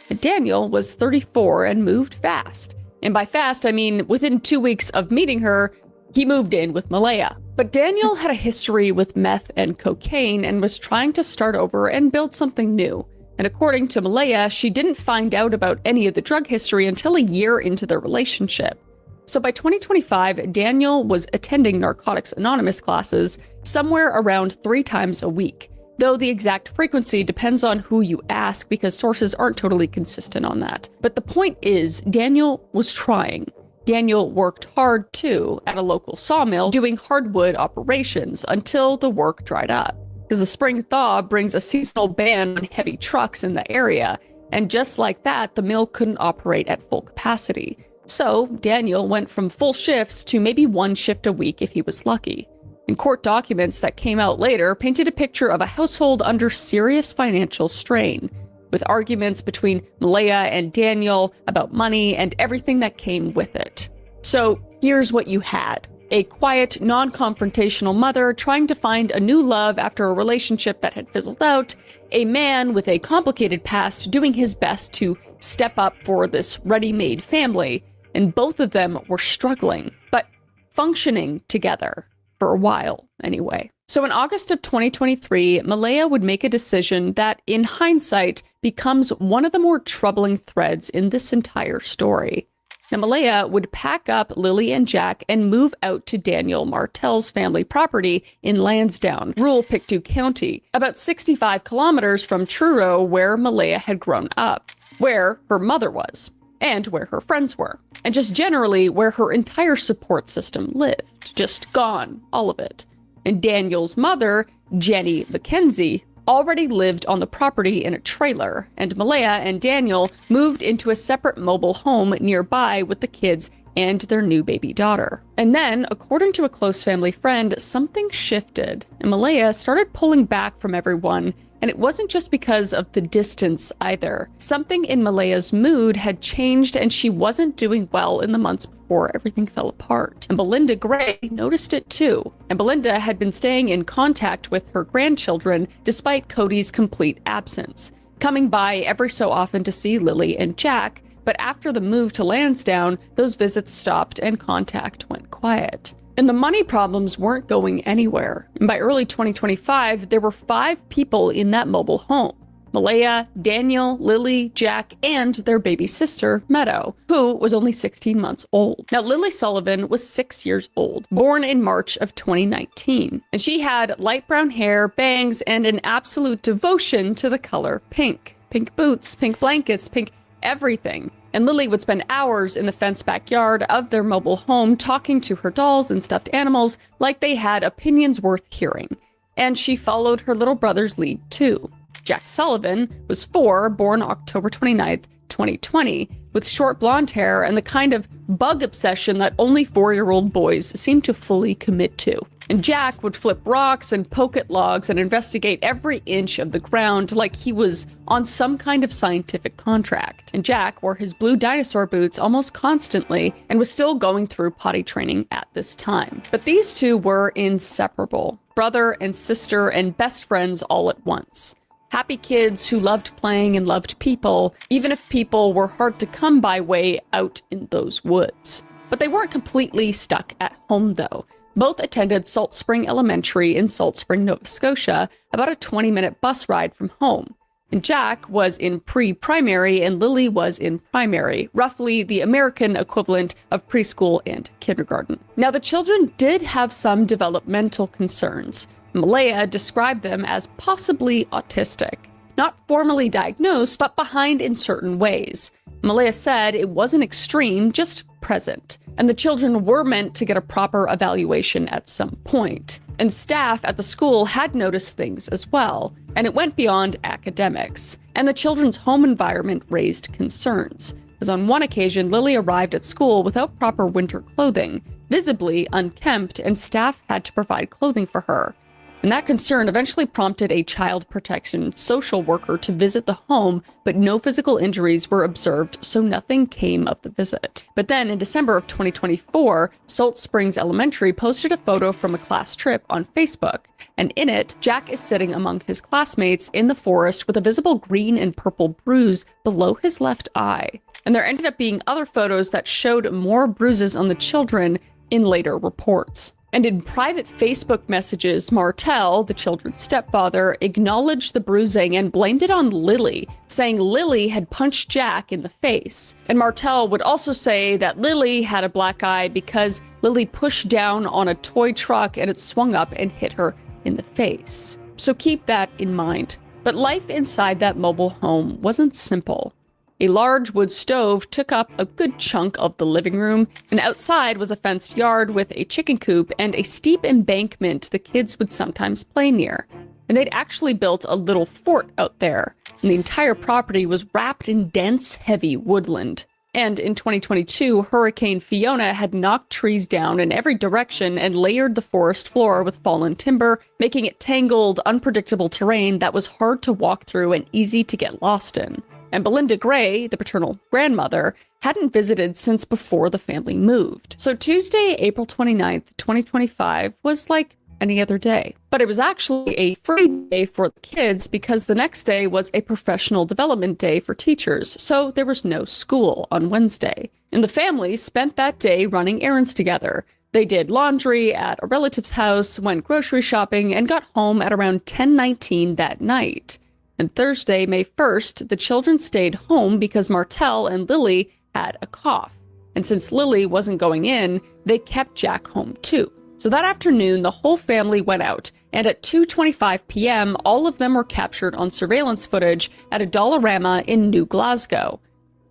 And Daniel was 34 and moved fast. And by fast, I mean within 2 weeks of meeting her, he moved in with Malaya. But Daniel had a history with meth and cocaine and was trying to start over and build something new. And according to Malaya, she didn't find out about any of the drug history until a year into their relationship. So by 2025, Daniel was attending Narcotics Anonymous classes somewhere around 3 times a week, though the exact frequency depends on who you ask because sources aren't totally consistent on that. But the point is, Daniel was trying. Daniel worked hard too at a local sawmill doing hardwood operations until the work dried up. Because the spring thaw brings a seasonal ban on heavy trucks in the area, and just like that, the mill couldn't operate at full capacity. So Daniel went from full shifts to maybe 1 shift a week if he was lucky. And court documents that came out later painted a picture of a household under serious financial strain, with arguments between Malaya and Daniel about money and everything that came with it. So here's what you had. A quiet, non-confrontational mother trying to find a new love after a relationship that had fizzled out, a man with a complicated past doing his best to step up for this ready-made family, and both of them were struggling, but functioning together, for a while anyway. So in August of 2023, Malaya would make a decision that, in hindsight, becomes one of the more troubling threads in this entire story. Now, Malaya would pack up Lily and Jack and move out to Daniel Martel's family property in Lansdowne, rural Pictou County, about 65 kilometers from Truro, where Malaya had grown up, where her mother was, and where her friends were, and just generally where her entire support system lived. Just gone, all of it. And Daniel's mother, Jenny Mackenzie, already lived on the property in a trailer, and Malaya and Daniel moved into a separate mobile home nearby with the kids and their new baby daughter. And then, according to a close family friend, something shifted, and Malaya started pulling back from everyone. And it wasn't just because of the distance either. Something in Malaya's mood had changed, and she wasn't doing well in the months before everything fell apart. And Belinda Gray noticed it too. And Belinda had been staying in contact with her grandchildren despite Cody's complete absence, coming by every so often to see Lily and Jack. But after the move to Lansdowne, those visits stopped and contact went quiet. And the money problems weren't going anywhere. And by early 2025, there were 5 people in that mobile home: Malaya, Daniel, Lily, Jack, and their baby sister, Meadow, who was only 16 months old. Now, Lily Sullivan was 6 years old, born in March of 2019. And she had light brown hair, bangs, and an absolute devotion to the color pink. Pink boots, pink blankets, pink everything. And Lily would spend hours in the fenced backyard of their mobile home talking to her dolls and stuffed animals like they had opinions worth hearing. And she followed her little brother's lead too. Jack Sullivan was 4, born October 29th, 2020, with short blonde hair and the kind of bug obsession that only 4-year-old boys seem to fully commit to. And Jack would flip rocks and poke at logs and investigate every inch of the ground like he was on some kind of scientific contract. And Jack wore his blue dinosaur boots almost constantly and was still going through potty training at this time. But these two were inseparable, brother and sister and best friends all at once. Happy kids who loved playing and loved people, even if people were hard to come by way out in those woods. But they weren't completely stuck at home though. Both attended Salt Spring Elementary in Salt Spring, Nova Scotia, about a 20-minute bus ride from home. And Jack was in pre-primary and Lily was in primary, roughly the American equivalent of preschool and kindergarten. Now, the children did have some developmental concerns. Malaya described them as possibly autistic, not formally diagnosed, but behind in certain ways. Malaya said it wasn't extreme, just present. And the children were meant to get a proper evaluation at some point. And staff at the school had noticed things as well, and it went beyond academics. And the children's home environment raised concerns, as on one occasion Lily arrived at school without proper winter clothing, visibly unkempt, and staff had to provide clothing for her. And that concern eventually prompted a child protection social worker to visit the home, but no physical injuries were observed, so nothing came of the visit. But then in December of 2024, Salt Springs Elementary posted a photo from a class trip on Facebook, and in it, Jack is sitting among his classmates in the forest with a visible green and purple bruise below his left eye. And there ended up being other photos that showed more bruises on the children in later reports. And in private Facebook messages, Martel, the children's stepfather, acknowledged the bruising and blamed it on Lily, saying Lily had punched Jack in the face. And Martel would also say that Lily had a black eye because Lily pushed down on a toy truck and it swung up and hit her in the face. So keep that in mind. But life inside that mobile home wasn't simple. A large wood stove took up a good chunk of the living room, and outside was a fenced yard with a chicken coop and a steep embankment the kids would sometimes play near. And they'd actually built a little fort out there, and the entire property was wrapped in dense, heavy woodland. And in 2022, Hurricane Fiona had knocked trees down in every direction and layered the forest floor with fallen timber, making it tangled, unpredictable terrain that was hard to walk through and easy to get lost in. And Belinda Gray, the paternal grandmother, hadn't visited since before the family moved. So Tuesday, April 29th, 2025 was like any other day. But it was actually a free day for the kids because the next day was a professional development day for teachers, so there was no school on Wednesday. And the family spent that day running errands together. They did laundry at a relative's house, went grocery shopping, and got home at around 10:19 that night. And Thursday, May 1st, the children stayed home because Martel and Lily had a cough. And since Lilly wasn't going in, they kept Jack home too. So that afternoon, the whole family went out, and at 2:25 p.m., all of them were captured on surveillance footage at a Dollarama in New Glasgow,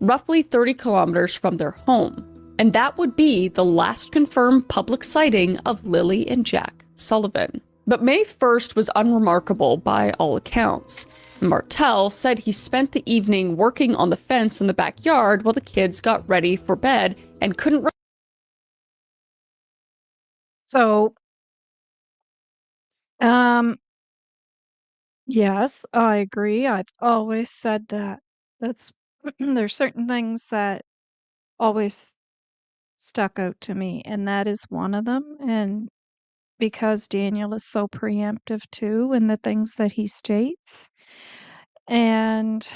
roughly 30 kilometers from their home. And that would be the last confirmed public sighting of Lilly&Jack Sullivan. But May 1st was unremarkable by all accounts. Martel said he spent the evening working on the fence in the backyard while the kids got ready for bed and couldn't. So, yes, I agree. I've always said that. That's there's certain things that always stuck out to me, and that is one of them. And because Daniel is so preemptive too in the things that he states, and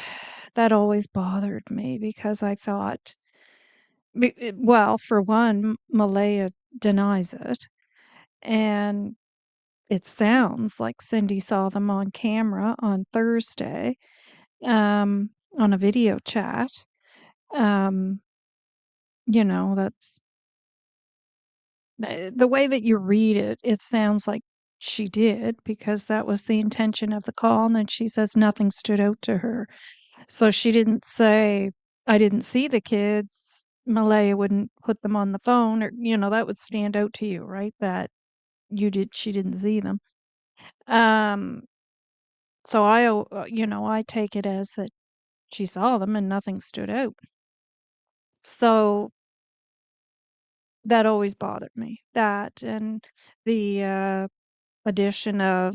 that always bothered me because I thought, well, for one, Malaya denies it, and it sounds like Cindy saw them on camera on Thursday, on a video chat. Um, that's the way that you read it, it sounds like she did because that was the intention of the call. And then she says nothing stood out to her. So she didn't say, I didn't see the kids. Malaya wouldn't put them on the phone, or, that would stand out to you, right? That she didn't see them. Um, so I take it as that she saw them and nothing stood out. So that always bothered me. That and the addition of,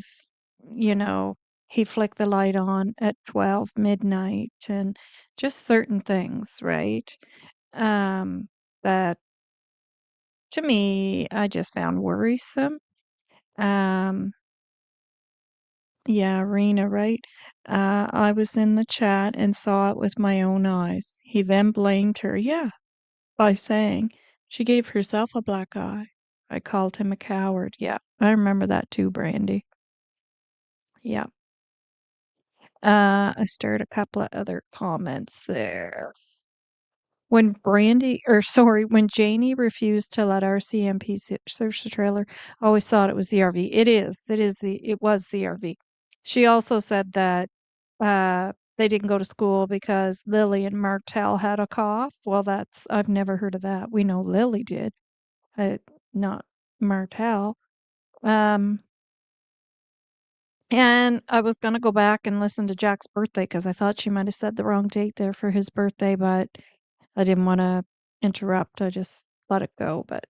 you know, he flicked the light on at 12 midnight and just certain things, right? That to me, I just found worrisome. Um, yeah, Rena, right? I was in the chat and saw it with my own eyes. He then blamed her, yeah, by saying she gave herself a black eye. I called him a coward. Yeah, I remember that too, Brandy. Yeah. I started a couple of other comments there. When when Janie refused to let RCMP search the trailer, I always thought it was the RV. It was the RV. She also said that they didn't go to school because Lily and Martel had a cough. Well, I've never heard of that. We know Lily did, not Martel. And I was gonna go back and listen to Jack's birthday because I thought she might have said the wrong date there for his birthday, but I didn't want to interrupt. I just let it go. But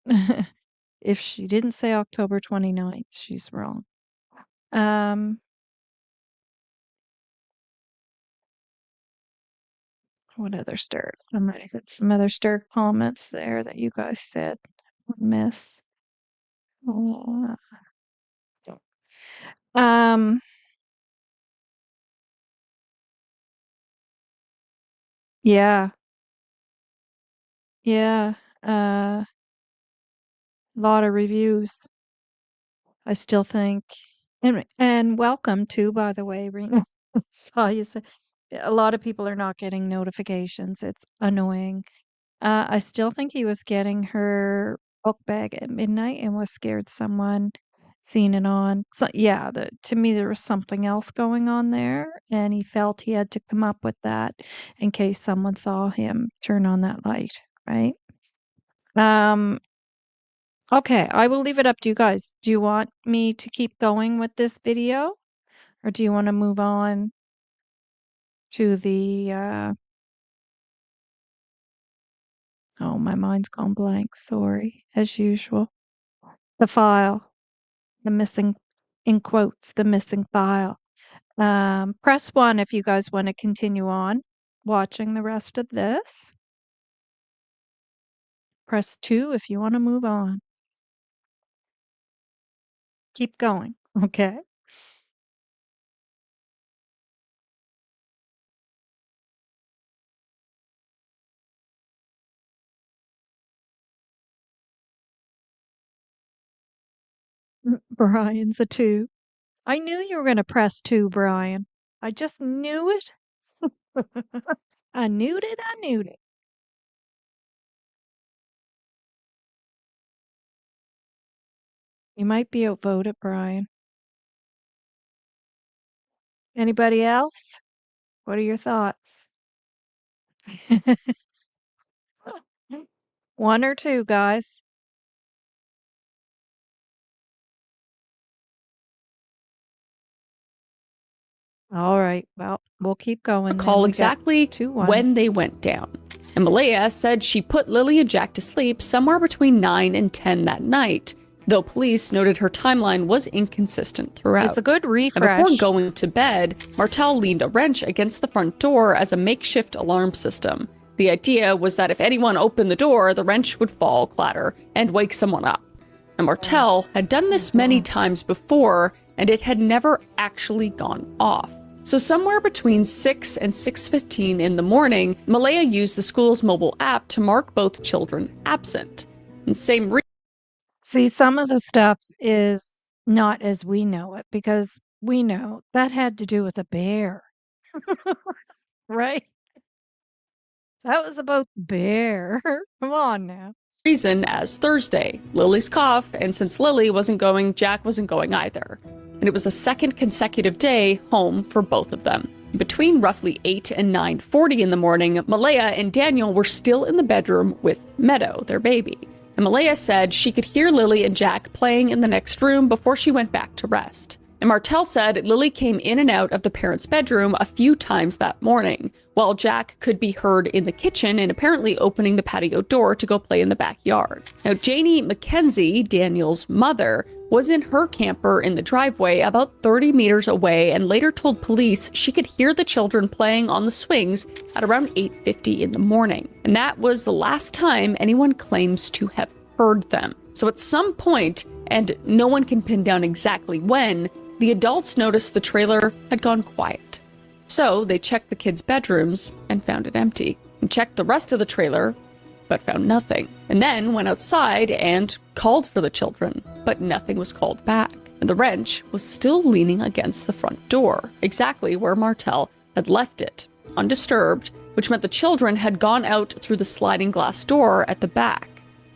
if she didn't say October 29th, she's wrong. What other start? I might have got some other start comments there that you guys said. Miss. Uh, um. Yeah. Yeah. Lot of reviews. I still think, and welcome too, by the way, Rena. Saw you say a lot of people are not getting notifications. It's annoying. I still think he was getting her book bag at midnight and was scared someone seen it on. So yeah, to me there was something else going on there, and he felt he had to come up with that in case someone saw him turn on that light, right? Um, Okay, I will leave it up to you guys. Do you want me to keep going with this video or do you want to move on to oh, my mind's gone blank. Sorry, as usual. The file, the missing, in quotes, the missing file. Press 1 if you guys want to continue on watching the rest of this. Press 2 if you want to move on. Keep going, okay? Brian's a 2. I knew you were going to press 2, Brian. I just knew it. I knew it. You might be outvoted, Brian. Anybody else? What are your thoughts? One or two, guys. All right. Well, we'll keep going. Recall exactly two when ones. they went down. And Malaya said she put Lily and Jack to sleep somewhere between 9 and 10 that night, though police noted her timeline was inconsistent throughout. It's a good And refresh. before going to bed, Martel leaned a wrench against the front door as a makeshift alarm system. The idea was that if anyone opened the door, the wrench would fall, clatter, and wake someone up. And Martel had done this many times before, and it had never actually gone off. So somewhere between 6 and 6:15 in the morning, Malaya used the school's mobile app to mark both children absent. And See, some of the stuff is not as we know it, because we know that had to do with a bear. Right? That was about the bear. Come on now. reason as Thursday, Lily's cough, and since Lily wasn't going, Jack wasn't going either. And it was a second consecutive day home for both of them. Between roughly 8 and 9:40 in the morning, Malaya and Daniel were still in the bedroom with Meadow, their baby. And Malaya said she could hear Lily and Jack playing in the next room before she went back to rest. And Martel said Lily came in and out of the parents' bedroom a few times that morning, while Jack could be heard in the kitchen and apparently opening the patio door to go play in the backyard. Now, Janie McKenzie, Daniel's mother, was in her camper in the driveway about 30 meters away and later told police she could hear the children playing on the swings at around 8:50 in the morning. And that was the last time anyone claims to have heard them. So at some point, and no one can pin down exactly when, the adults noticed the trailer had gone quiet. So they checked the kids' bedrooms and found it empty, and checked the rest of the trailer, but found nothing. And then went outside and called for the children, but nothing was called back. And the wrench was still leaning against the front door, exactly where Martel had left it, undisturbed, which meant the children had gone out through the sliding glass door at the back.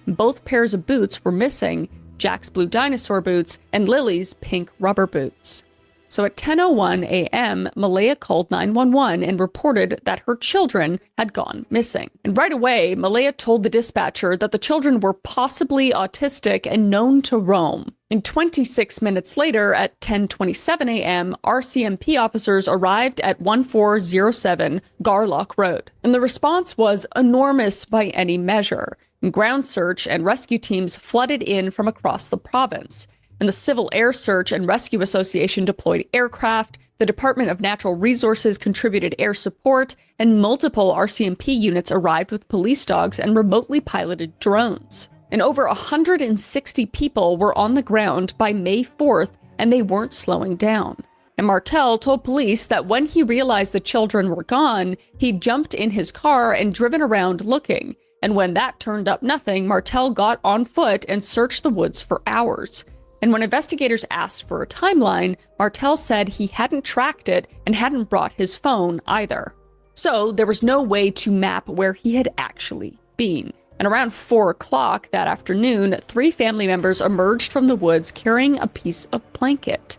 Both pairs of boots were missing, Jack's blue dinosaur boots and Lily's pink rubber boots. So at 10:01 a.m., Malaya called 911 and reported that her children had gone missing. And right away, Malaya told the dispatcher that the children were possibly autistic and known to roam. And 26 minutes later, at 10:27 a.m., RCMP officers arrived at 1407 Garlock Road. And the response was enormous by any measure. Ground search and rescue teams flooded in from across the province. And the Civil Air Search and Rescue Association deployed aircraft, the Department of Natural Resources contributed air support, and multiple RCMP units arrived with police dogs and remotely piloted drones. And over 160 people were on the ground by May 4th, and they weren't slowing down. And Martel told police that when he realized the children were gone, he jumped in his car and driven around looking. And when that turned up nothing, Martel got on foot and searched the woods for hours. And when investigators asked for a timeline, Martel said he hadn't tracked it and hadn't brought his phone either. So there was no way to map where he had actually been. And around 4 o'clock that afternoon, 3 family members emerged from the woods carrying a piece of blanket.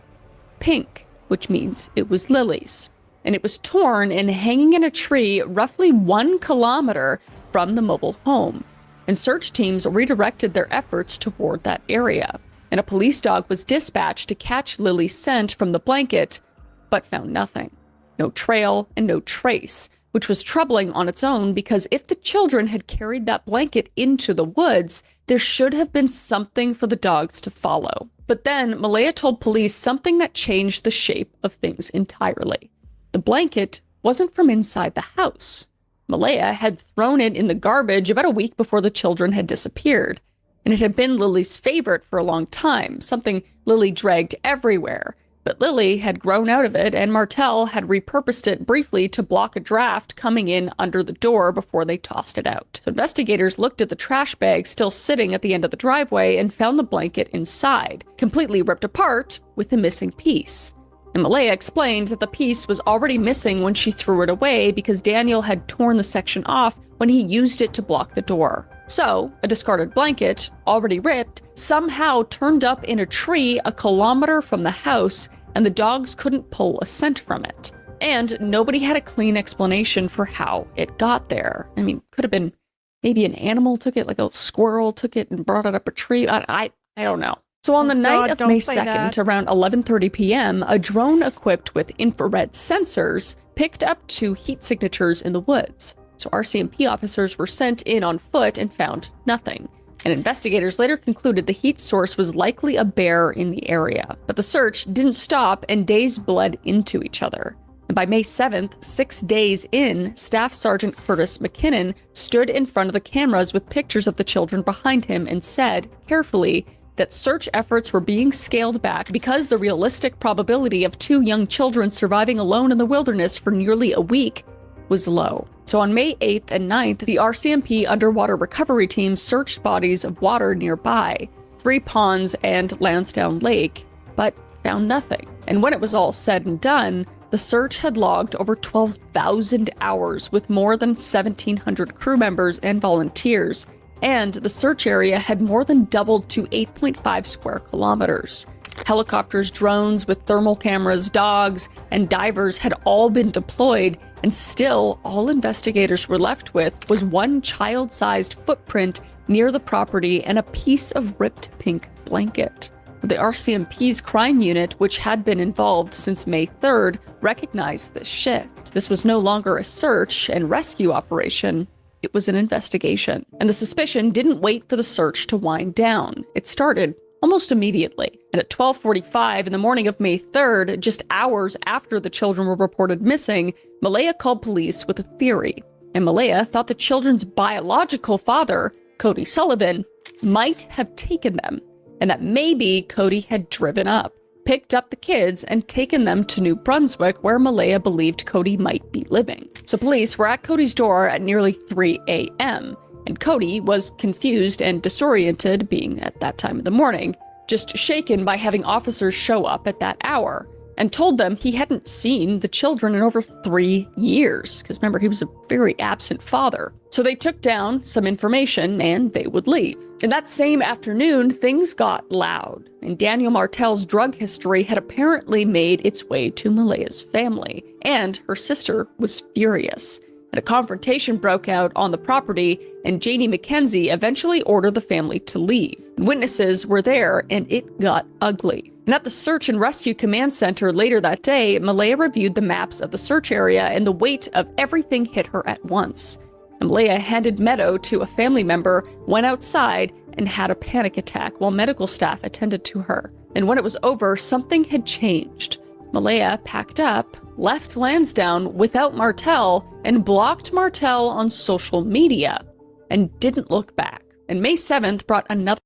Pink, which means it was Lily's. And it was torn and hanging in a tree roughly 1 kilometer from the mobile home. And search teams redirected their efforts toward that area. And a police dog was dispatched to catch Lily's scent from the blanket, but found nothing. No trail and no trace, which was troubling on its own because if the children had carried that blanket into the woods, there should have been something for the dogs to follow. But then Malaya told police something that changed the shape of things entirely. The blanket wasn't from inside the house. Malaya had thrown it in the garbage about a week before the children had disappeared. And it had been Lily's favorite for a long time, something Lily dragged everywhere. But Lily had grown out of it, and Martel had repurposed it briefly to block a draft coming in under the door before they tossed it out. So investigators looked at the trash bag still sitting at the end of the driveway and found the blanket inside, completely ripped apart with the missing piece. And Malaya explained that the piece was already missing when she threw it away because Daniel had torn the section off when he used it to block the door. So, a discarded blanket, already ripped, somehow turned up in a tree a kilometer from the house, and the dogs couldn't pull a scent from it. And nobody had a clean explanation for how it got there. I mean, could have been maybe an animal took it, like a squirrel took it and brought it up a tree. I don't know. So on the night of May 2nd, around 11:30 p.m., a drone equipped with infrared sensors picked up 2 heat signatures in the woods. So RCMP officers were sent in on foot and found nothing. And investigators later concluded the heat source was likely a bear in the area. But the search didn't stop, and days bled into each other. And by May 7th, 6 days in, Staff Sergeant Curtis McKinnon stood in front of the cameras with pictures of the children behind him and said, carefully, that search efforts were being scaled back because the realistic probability of 2 young children surviving alone in the wilderness for nearly a week was low. So on May 8th and 9th, the RCMP underwater recovery team searched bodies of water nearby, 3 ponds and Lansdowne Lake, but found nothing. And when it was all said and done, the search had logged over 12,000 hours with more than 1,700 crew members and volunteers, and the search area had more than doubled to 8.5 square kilometers. Helicopters, drones with thermal cameras, dogs, and divers had all been deployed, and still all investigators were left with was one child-sized footprint near the property and a piece of ripped pink blanket. The RCMP's crime unit, which had been involved since May 3rd, recognized this shift. This was no longer a search and rescue operation. It was an investigation. And the suspicion didn't wait for the search to wind down. It started almost immediately. And at 12:45 in the morning of May 3rd, just hours after the children were reported missing, Malaya called police with a theory. And Malaya thought the children's biological father, Cody Sullivan, might have taken them, and that maybe Cody had driven up, picked up the kids, and taken them to New Brunswick, where Malaya believed Cody might be living. So police were at Cody's door at nearly 3 a.m., and Cody was confused and disoriented, being at that time of the morning, just shaken by having officers show up at that hour, and told them he hadn't seen the children in over 3 years, because remember, he was a very absent father. So they took down some information and they would leave. And that same afternoon, things got loud, and Daniel Martel's drug history had apparently made its way to Malaya's family, and her sister was furious. And a confrontation broke out on the property, and Janie McKenzie eventually ordered the family to leave. Witnesses were there, and it got ugly. And at the Search and Rescue Command Center later that day, Malaya reviewed the maps of the search area, and the weight of everything hit her at once. And Malaya handed Meadow to a family member, went outside, and had a panic attack while medical staff attended to her. And when it was over, something had changed. Malaya packed up, left Lansdowne without Martel, and blocked Martel on social media, and didn't look back. And May 7th brought another.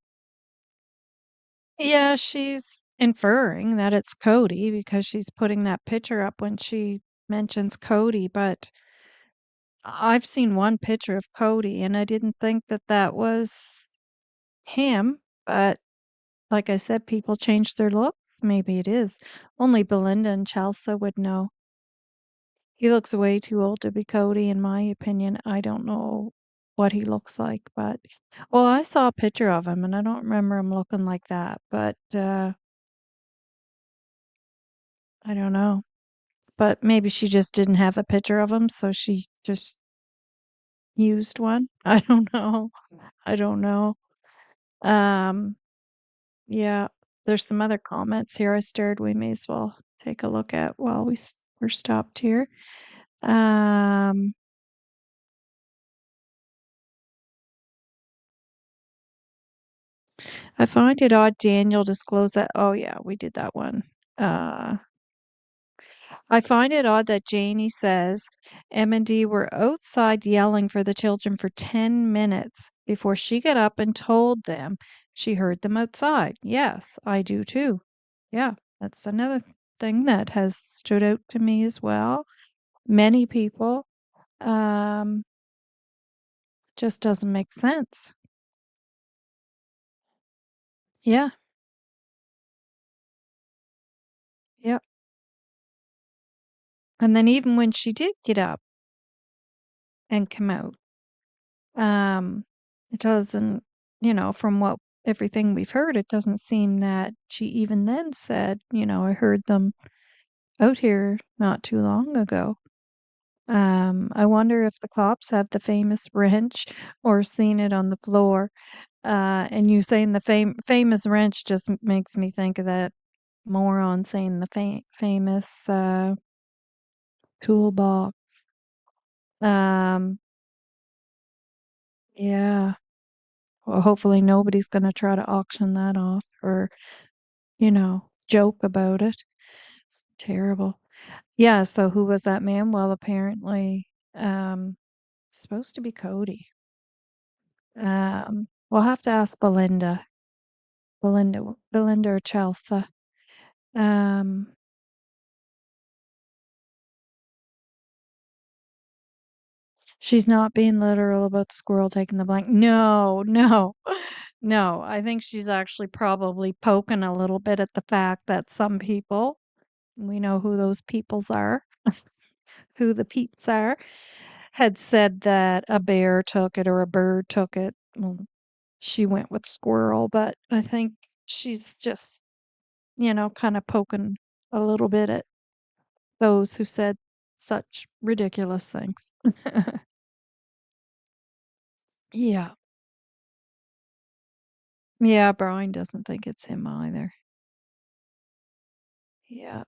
Yeah, she's inferring that it's Cody because she's putting that picture up when she mentions Cody, but I've seen one picture of Cody and I didn't think that that was him, but like I said, people change their looks. Maybe it is. Only Belinda and Chelsea would know. He looks way too old to be Cody, in my opinion. I don't know what he looks like, but well, I saw a picture of him and I don't remember him looking like that, but I don't know. But maybe she just didn't have a picture of him, so she just used one. I don't know. I don't know. Um, yeah, there's some other comments here I stirred we may as well take a look at while we're stopped here. Um, I find it odd Daniel disclosed that. Oh yeah, we did that one. I find it odd that Janie says M&D were outside yelling for the children for 10 minutes before she got up and told them she heard them outside. Yes, I do too. Yeah, that's another thing that has stood out to me as well. Many people just doesn't make sense. Yeah. Yep. And then even when she did get up and come out, um, It doesn't, from what everything we've heard, it doesn't seem that she even then said, I heard them out here not too long ago. I wonder if the cops have the famous wrench or seen it on the floor. And you saying the famous wrench just makes me think of that moron saying the famous toolbox. Um, yeah. Well, hopefully nobody's going to try to auction that off or, joke about it. It's terrible. Yeah, so who was that man? Well, apparently, supposed to be Cody. We'll have to ask Belinda or Chelsea. Um, she's not being literal about the squirrel taking the blanket. No, no, no. I think she's actually probably poking a little bit at the fact that some people, we know who those peoples are, who the peeps are, had said that a bear took it or a bird took it. Well, she went with squirrel, but I think she's just, kind of poking a little bit at those who said such ridiculous things. Yeah. Yeah, Brian doesn't think it's him either. Yeah.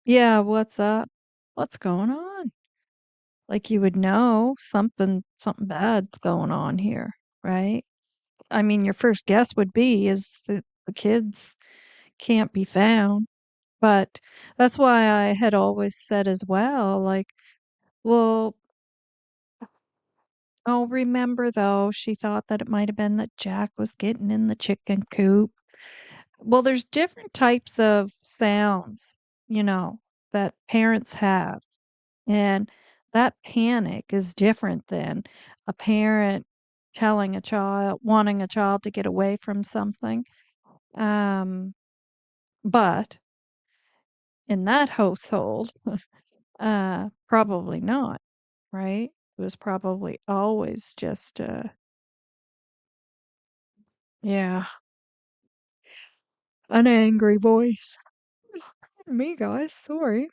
Yeah, what's up? What's going on? Like you would know something bad's going on here, right? I mean, your first guess would be is that the kids can't be found. But that's why I had always said as well, like, well, oh, remember though, she thought that it might have been that Jack was getting in the chicken coop. Well, there's different types of sounds, that parents have. And that panic is different than a parent wanting a child to get away from something. Um, but in that household, probably not, right? It was probably always just, yeah, an angry voice. Me, guys, sorry.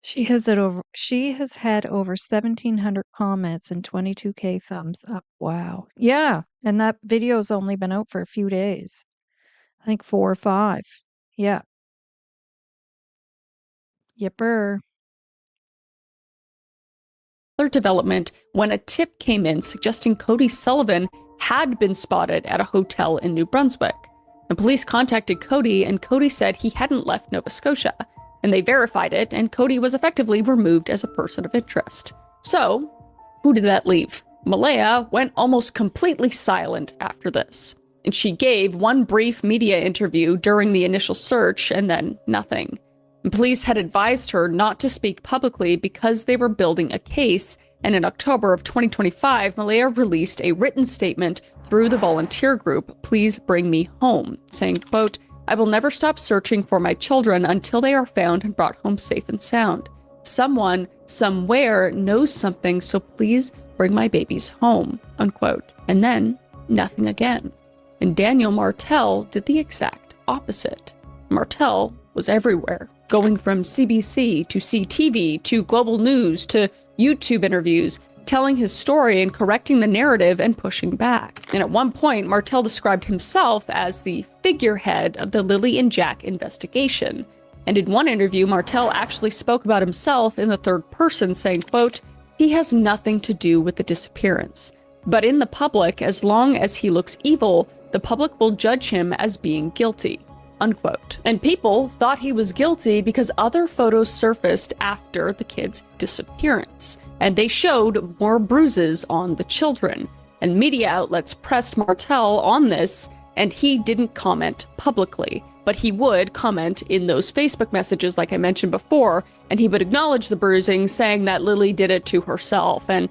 She has had over 1,700 comments and 22K thumbs up. Wow. Yeah, and that video's only been out for a few days. I think 4 or 5. Yeah. Yipper. Development when a tip came in suggesting Cody Sullivan had been spotted at a hotel in New Brunswick. The police contacted Cody, and Cody said he hadn't left Nova Scotia, and they verified it, and Cody was effectively removed as a person of interest. So, who did that leave? Malaya went almost completely silent after this, and she gave one brief media interview during the initial search and then nothing. And police had advised her not to speak publicly because they were building a case, and in October of 2025, Malaya released a written statement through the volunteer group, Please Bring Me Home, saying, quote, I will never stop searching for my children until they are found and brought home safe and sound. Someone, somewhere knows something, so please bring my babies home, unquote. And then, nothing again. And Daniel Martel did the exact opposite. Martel was everywhere, going from CBC to CTV to Global News to YouTube interviews, telling his story and correcting the narrative and pushing back. And at one point, Martel described himself as the figurehead of the Lilly&Jack investigation. And in one interview, Martel actually spoke about himself in the third person, saying, quote, he has nothing to do with the disappearance. But in the public, as long as he looks evil, the public will judge him as being guilty, unquote. And people thought he was guilty because other photos surfaced after the kid's disappearance, and they showed more bruises on the children. And media outlets pressed Martel on this, and he didn't comment publicly, but he would comment in those Facebook messages like I mentioned before, and he would acknowledge the bruising, saying that Lily did it to herself, and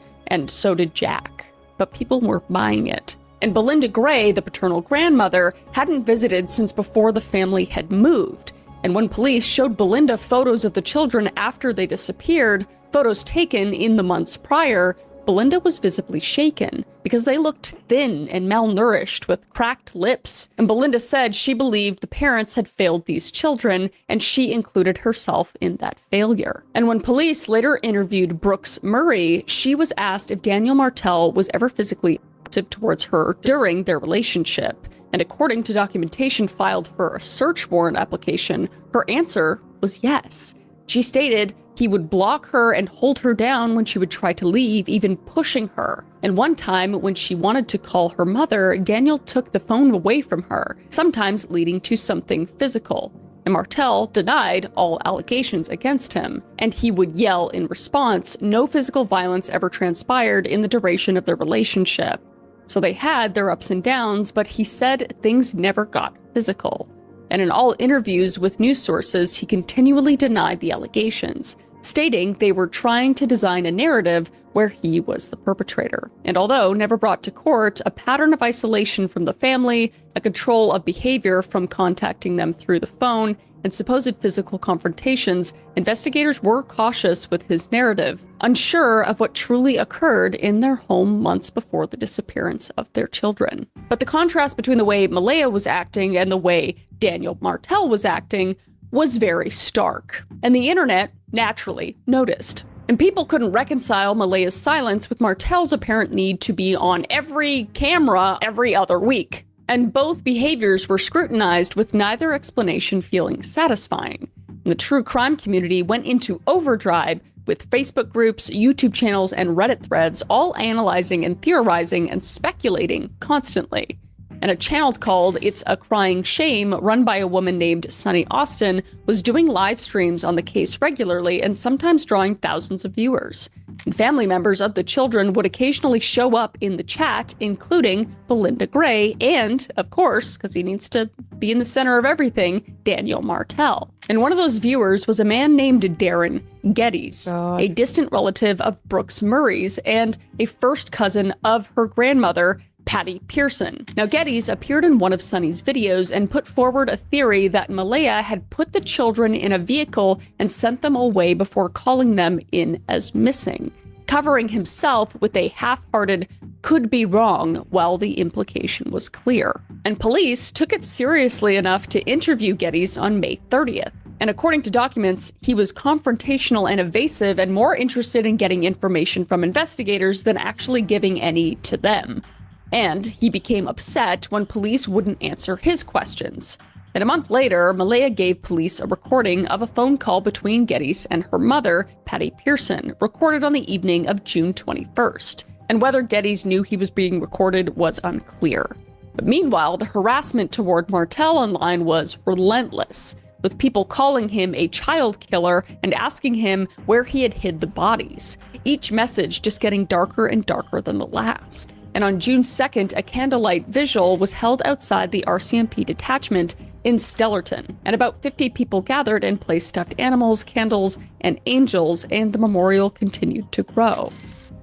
so did Jack. But people weren't buying it. And Belinda Gray, the paternal grandmother, hadn't visited since before the family had moved. And when police showed Belinda photos of the children after they disappeared, photos taken in the months prior, Belinda was visibly shaken because they looked thin and malnourished with cracked lips. And Belinda said she believed the parents had failed these children, and she included herself in that failure. And when police later interviewed Brooks Murray, she was asked if Daniel Martel was ever physically abusive towards her during their relationship. And according to documentation filed for a search warrant application, her answer was yes. She stated he would block her and hold her down when she would try to leave, even pushing her. And one time, when she wanted to call her mother, Daniel took the phone away from her, sometimes leading to something physical. And Martel denied all allegations against him, and he would yell in response. No physical violence ever transpired in the duration of their relationship. So they had their ups and downs, but he said things never got physical. And in all interviews with news sources, he continually denied the allegations, stating they were trying to design a narrative where he was the perpetrator. And although never brought to court, a pattern of isolation from the family, a control of behavior from contacting them through the phone, and supposed physical confrontations, investigators were cautious with his narrative, unsure of what truly occurred in their home months before the disappearance of their children. But the contrast between the way Malaya was acting and the way Daniel Martel was acting was very stark, and the internet naturally noticed. And people couldn't reconcile Malaya's silence with Martel's apparent need to be on every camera every other week. And both behaviors were scrutinized, with neither explanation feeling satisfying. And the true crime community went into overdrive, with Facebook groups, YouTube channels, and Reddit threads all analyzing and theorizing and speculating constantly. And a channel called It's a Crying Shame, run by a woman named Sunny Austin, was doing live streams on the case regularly and sometimes drawing thousands of viewers. And family members of the children would occasionally show up in the chat, including Belinda Gray and, of course, because he needs to be in the center of everything, Daniel Martel. And one of those viewers was a man named Darren Geddes, a distant relative of Brooks Murray's and a first cousin of her grandmother, Patty Pearson. Now, Geddes appeared in one of Sunny's videos and put forward a theory that Malaya had put the children in a vehicle and sent them away before calling them in as missing, covering himself with a half-hearted "could be wrong" while the implication was clear. And police took it seriously enough to interview Geddes on May 30th. And according to documents, he was confrontational and evasive and more interested in getting information from investigators than actually giving any to them. And he became upset when police wouldn't answer his questions. And a month later, Malaya gave police a recording of a phone call between Geddes and her mother, Patty Pearson, recorded on the evening of June 21st. And whether Geddes knew he was being recorded was unclear. But meanwhile, the harassment toward Martel online was relentless, with people calling him a child killer and asking him where he had hid the bodies, each message just getting darker and darker than the last. And on June 2nd, a candlelight vigil was held outside the RCMP detachment in Stellarton, and about 50 people gathered and placed stuffed animals, candles, and angels, and the memorial continued to grow.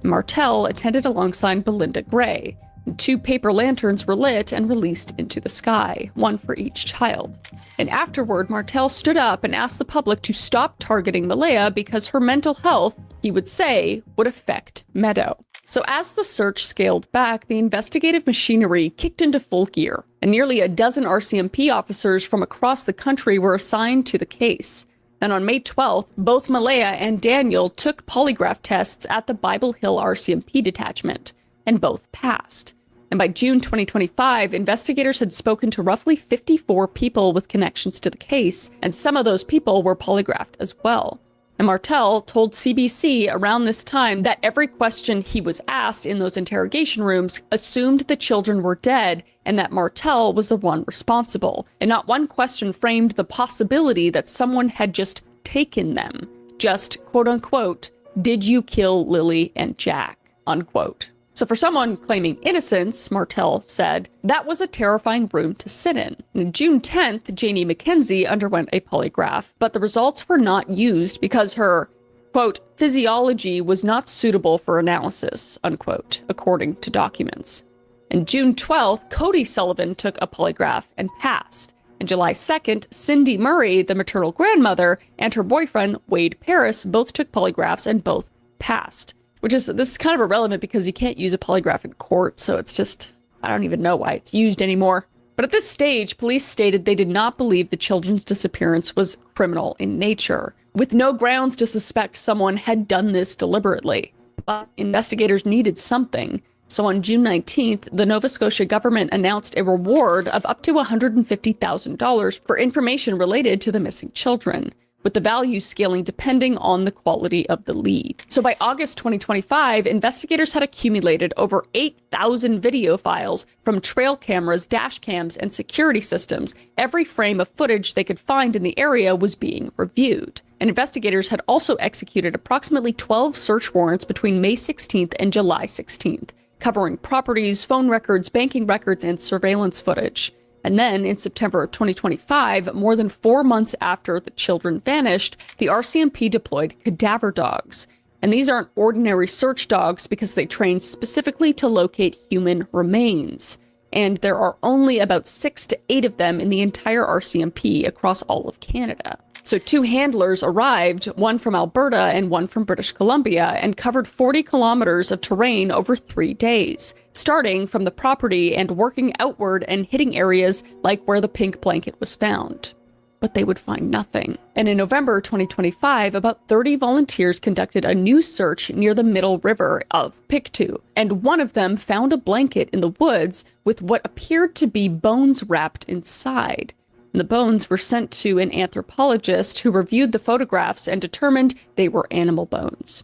Martel attended alongside Belinda Gray. 2 paper lanterns were lit and released into the sky, one for each child. And afterward, Martel stood up and asked the public to stop targeting Malaya because her mental health, he would say, would affect Meadow. So as the search scaled back, the investigative machinery kicked into full gear, and nearly a dozen RCMP officers from across the country were assigned to the case. And on May 12th, both Malaya and Daniel took polygraph tests at the Bible Hill RCMP detachment, and both passed. And by June 2025, investigators had spoken to roughly 54 people with connections to the case, and some of those people were polygraphed as well. And Martel told CBC around this time that every question he was asked in those interrogation rooms assumed the children were dead and that Martel was the one responsible. And not one question framed the possibility that someone had just taken them. Just, quote unquote, "Did you kill Lily and Jack?" unquote. So for someone claiming innocence, Martel said, that was a terrifying room to sit in. On June 10th, Janie McKenzie underwent a polygraph, but the results were not used because her, quote, physiology was not suitable for analysis, unquote, according to documents. And June 12th, Cody Sullivan took a polygraph and passed. And July 2nd, Cindy Murray, the maternal grandmother, and her boyfriend, Wade Paris, both took polygraphs and both passed. This is kind of irrelevant because you can't use a polygraph in court, so it's just, I don't even know why it's used anymore. But at this stage, police stated they did not believe the children's disappearance was criminal in nature, with no grounds to suspect someone had done this deliberately. But investigators needed something. So on June 19th, the Nova Scotia government announced a reward of up to $150,000 for information related to the missing children, with the value scaling depending on the quality of the lead. So by August 2025, investigators had accumulated over 8,000 video files from trail cameras, dash cams, and security systems. Every frame of footage they could find in the area was being reviewed. And investigators had also executed approximately 12 search warrants between May 16th and July 16th, covering properties, phone records, banking records, and surveillance footage. And then in September of 2025, more than 4 months after the children vanished, the RCMP deployed cadaver dogs. And these aren't ordinary search dogs because they trained specifically to locate human remains. And there are only about 6 to 8 of them in the entire RCMP across all of Canada. So 2 handlers arrived, one from Alberta and one from British Columbia, and covered 40 kilometers of terrain over 3 days, starting from the property and working outward and hitting areas like where the pink blanket was found. But they would find nothing. And in November 2025, about 30 volunteers conducted a new search near the middle river of Pictou, and one of them found a blanket in the woods with what appeared to be bones wrapped inside. And the bones were sent to an anthropologist who reviewed the photographs and determined they were animal bones.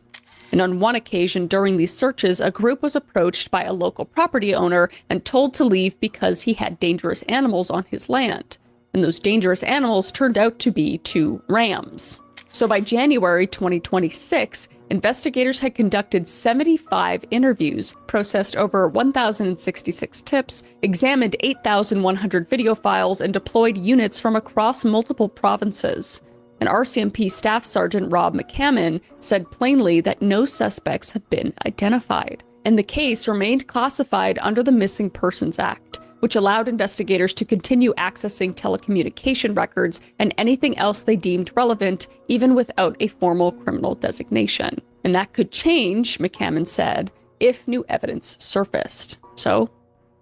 And on one occasion during these searches, a group was approached by a local property owner and told to leave because he had dangerous animals on his land. And those dangerous animals turned out to be 2 rams. So by January 2026, investigators had conducted 75 interviews, processed over 1,066 tips, examined 8,100 video files, and deployed units from across multiple provinces. And RCMP Staff Sergeant Rob McCammon said plainly that no suspects have been identified. And the case remained classified under the Missing Persons Act, which allowed investigators to continue accessing telecommunication records and anything else they deemed relevant, even without a formal criminal designation. And that could change, McCammon said, if new evidence surfaced. So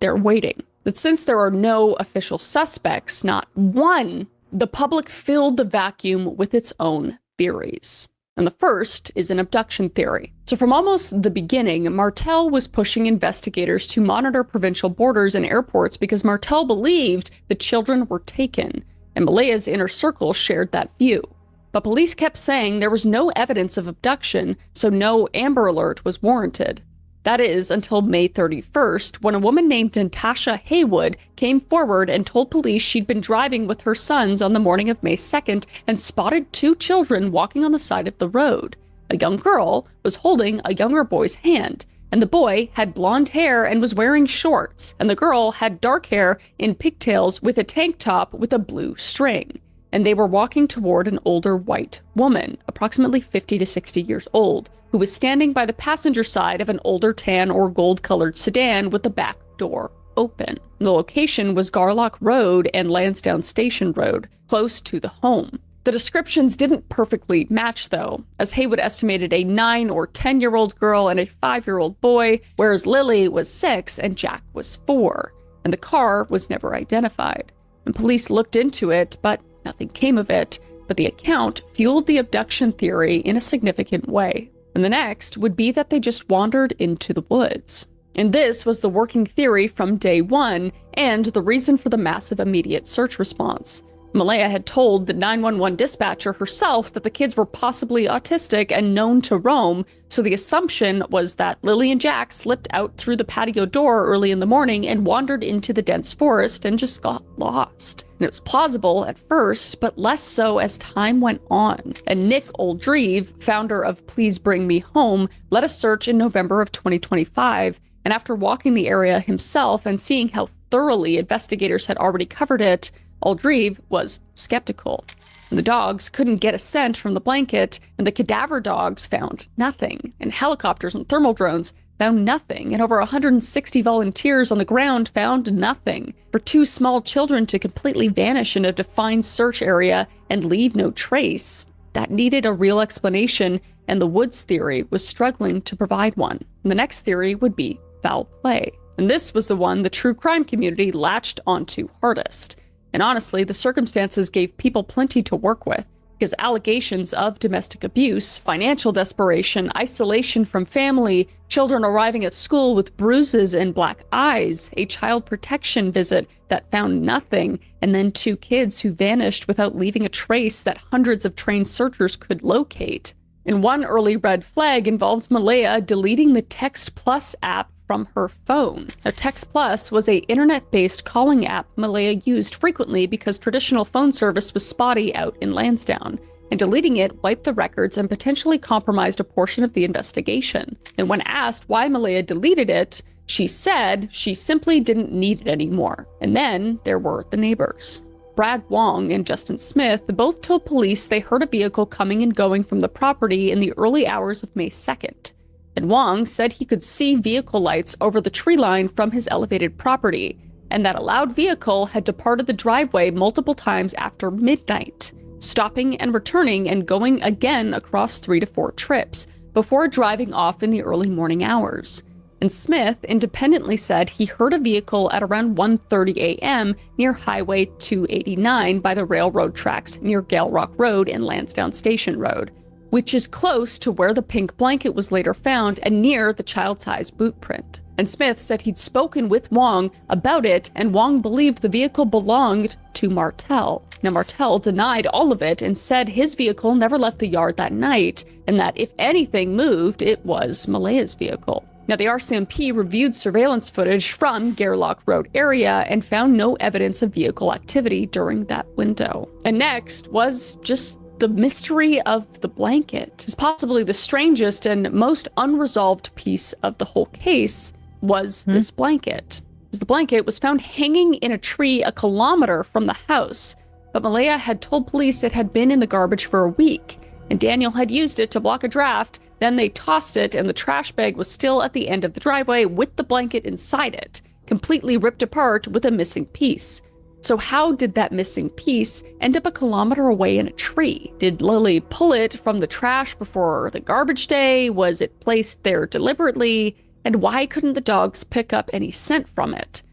they're waiting. But since there are no official suspects, not one, the public filled the vacuum with its own theories. And the first is an abduction theory. So from almost the beginning, Martel was pushing investigators to monitor provincial borders and airports because Martel believed the children were taken, and Malaya's inner circle shared that view. But police kept saying there was no evidence of abduction, so no Amber Alert was warranted. That is, until May 31st, when a woman named Natasha Haywood came forward and told police she'd been driving with her sons on the morning of May 2nd and spotted 2 children walking on the side of the road. A young girl was holding a younger boy's hand, and the boy had blonde hair and was wearing shorts, and the girl had dark hair in pigtails with a tank top with a blue string. And they were walking toward an older white woman, approximately 50 to 60 years old, who was standing by the passenger side of an older tan or gold-colored sedan with the back door open. The location was Garlock Road and Lansdowne Station Road, close to the home. The descriptions didn't perfectly match, though, as Haywood estimated a 9 or 10-year-old girl and a 5-year-old boy, whereas Lily was 6 and Jack was 4, and the car was never identified. And police looked into it, but nothing came of it. But the account fueled the abduction theory in a significant way. And the next would be that they just wandered into the woods. And this was the working theory from day one, and the reason for the massive immediate search response. Malaya had told the 911 dispatcher herself that the kids were possibly autistic and known to roam, so the assumption was that Lily and Jack slipped out through the patio door early in the morning and wandered into the dense forest and just got lost. And it was plausible at first, but less so as time went on. And Nick Oldreeve, founder of Please Bring Me Home, led a search in November of 2025, and after walking the area himself and seeing how thoroughly investigators had already covered it, Oldreeve was skeptical. And the dogs couldn't get a scent from the blanket, and the cadaver dogs found nothing, and helicopters and thermal drones found nothing, and over 160 volunteers on the ground found nothing. For two small children to completely vanish in a defined search area and leave no trace, that needed a real explanation, and the Woods theory was struggling to provide one. And the next theory would be foul play. And this was the one the true crime community latched onto hardest. And honestly, the circumstances gave people plenty to work with, because allegations of domestic abuse, financial desperation, isolation from family, children arriving at school with bruises and black eyes, a child protection visit that found nothing, and then two kids who vanished without leaving a trace that hundreds of trained searchers could locate. And one early red flag involved Malaya deleting the Text Plus app from her phone. Now, Text Plus was an internet-based calling app Malaya used frequently because traditional phone service was spotty out in Lansdowne, and deleting it wiped the records and potentially compromised a portion of the investigation. And when asked why Malaya deleted it, she said she simply didn't need it anymore. And then there were the neighbors. Brad Wong and Justin Smith both told police they heard a vehicle coming and going from the property in the early hours of May 2nd. And Wong said he could see vehicle lights over the tree line from his elevated property, and that a loud vehicle had departed the driveway multiple times after midnight, stopping and returning and going again across 3 to 4 trips, before driving off in the early morning hours. And Smith independently said he heard a vehicle at around 1:30 a.m. near Highway 289 by the railroad tracks near Gale Rock Road and Lansdowne Station Road, which is close to where the pink blanket was later found and near the child-sized boot print. And Smith said he'd spoken with Wong about it, and Wong believed the vehicle belonged to Martel. Now, Martel denied all of it and said his vehicle never left the yard that night, and that if anything moved, it was Malaya's vehicle. Now, the RCMP reviewed surveillance footage from Garelock Road area and found no evidence of vehicle activity during that window. And next was just the mystery of the blanket. Is possibly the strangest and most unresolved piece of the whole case was this blanket. The blanket was found hanging in a tree a kilometer from the house, but Malaya had told police it had been in the garbage for a week, and Daniel had used it to block a draft. Then they tossed it, and the trash bag was still at the end of the driveway with the blanket inside it, completely ripped apart with a missing piece. So how did that missing piece end up a kilometer away in a tree? Did Lily pull it from the trash before the garbage day? Was it placed there deliberately? And why couldn't the dogs pick up any scent from it?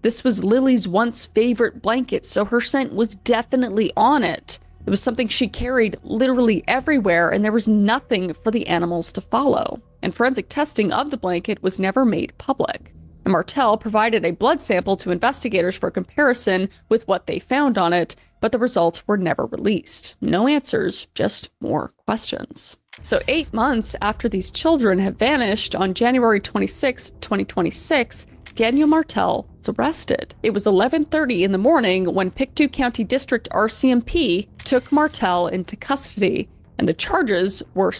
This was Lily's once favorite blanket, so her scent was definitely on it. It was something she carried literally everywhere, and there was nothing for the animals to follow. And forensic testing of the blanket was never made public. And Martel provided a blood sample to investigators for comparison with what they found on it, but the results were never released. No answers, just more questions. So 8 months after these children have vanished, on January 26, 2026, Daniel Martel was arrested. It was 11:30 in the morning when Pictou County District RCMP took Martel into custody, and the charges were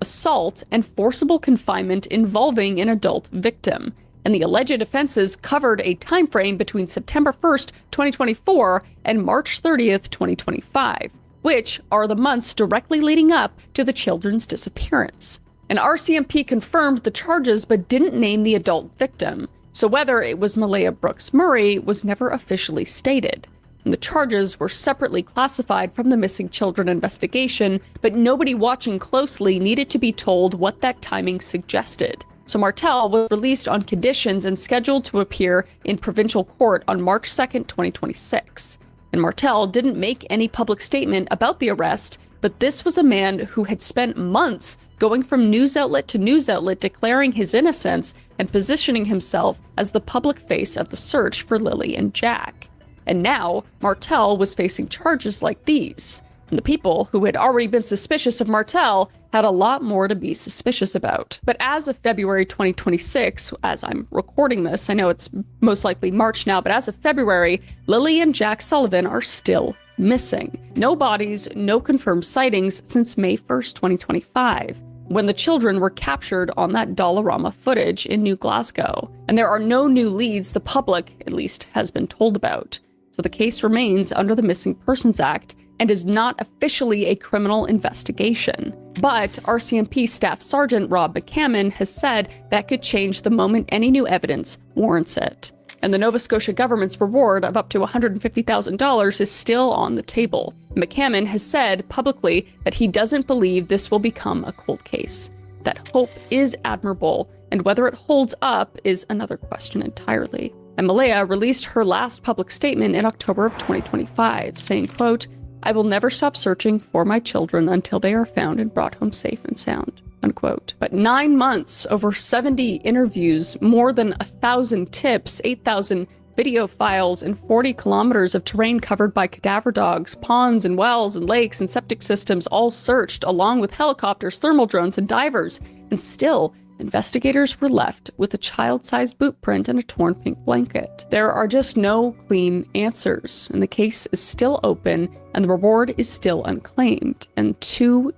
assault and forcible confinement involving an adult victim. And the alleged offenses covered a time frame between September 1st, 2024 and March 30th, 2025, which are the months directly leading up to the children's disappearance. And RCMP confirmed the charges but didn't name the adult victim, so whether it was Malaya Brooks Murray was never officially stated. And the charges were separately classified from the missing children investigation, but nobody watching closely needed to be told what that timing suggested. So Martel was released on conditions and scheduled to appear in provincial court on March 2nd, 2026. And Martel didn't make any public statement about the arrest, but this was a man who had spent months going from news outlet to news outlet declaring his innocence and positioning himself as the public face of the search for Lily and Jack. And now, Martel was facing charges like these. And the people who had already been suspicious of Martel had a lot more to be suspicious about. But as of February 2026, as I'm recording this, I know it's most likely March now, but as of February, Lily and Jack Sullivan are still missing. No bodies, no confirmed sightings since May 1st, 2025, when the children were captured on that Dollarama footage in New Glasgow. And there are no new leads the public, at least, has been told about. So the case remains under the Missing Persons Act and is not officially a criminal investigation. But RCMP Staff Sergeant Rob McCammon has said that could change the moment any new evidence warrants it. And the Nova Scotia government's reward of up to $150,000 is still on the table. McCammon has said publicly that he doesn't believe this will become a cold case. That hope is admirable, and whether it holds up is another question entirely. And Malaya released her last public statement in October of 2025, saying, quote, "I will never stop searching for my children until they are found and brought home safe and sound," unquote. But 9 months, over 70 interviews, more than 1,000 tips, 8,000 video files, and 40 kilometers of terrain covered by cadaver dogs, ponds and wells and lakes and septic systems all searched, along with helicopters, thermal drones, and divers. And still, investigators were left with a child-sized boot print and a torn pink blanket. There are just no clean answers, and the case is still open, and the reward is still unclaimed. And 2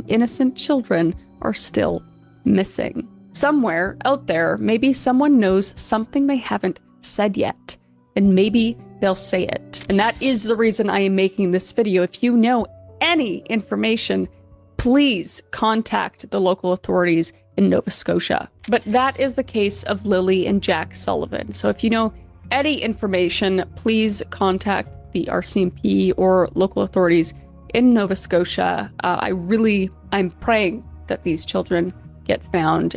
innocent children, are still missing. Somewhere out there, maybe someone knows something they haven't said yet, and maybe they'll say it. And that is the reason I am making this video. If you know any information, please contact the local authorities in Nova Scotia. But that is the case of Lilly and Jack Sullivan. So if you know any information, please contact the RCMP or local authorities in Nova Scotia. I'm praying that these children get found.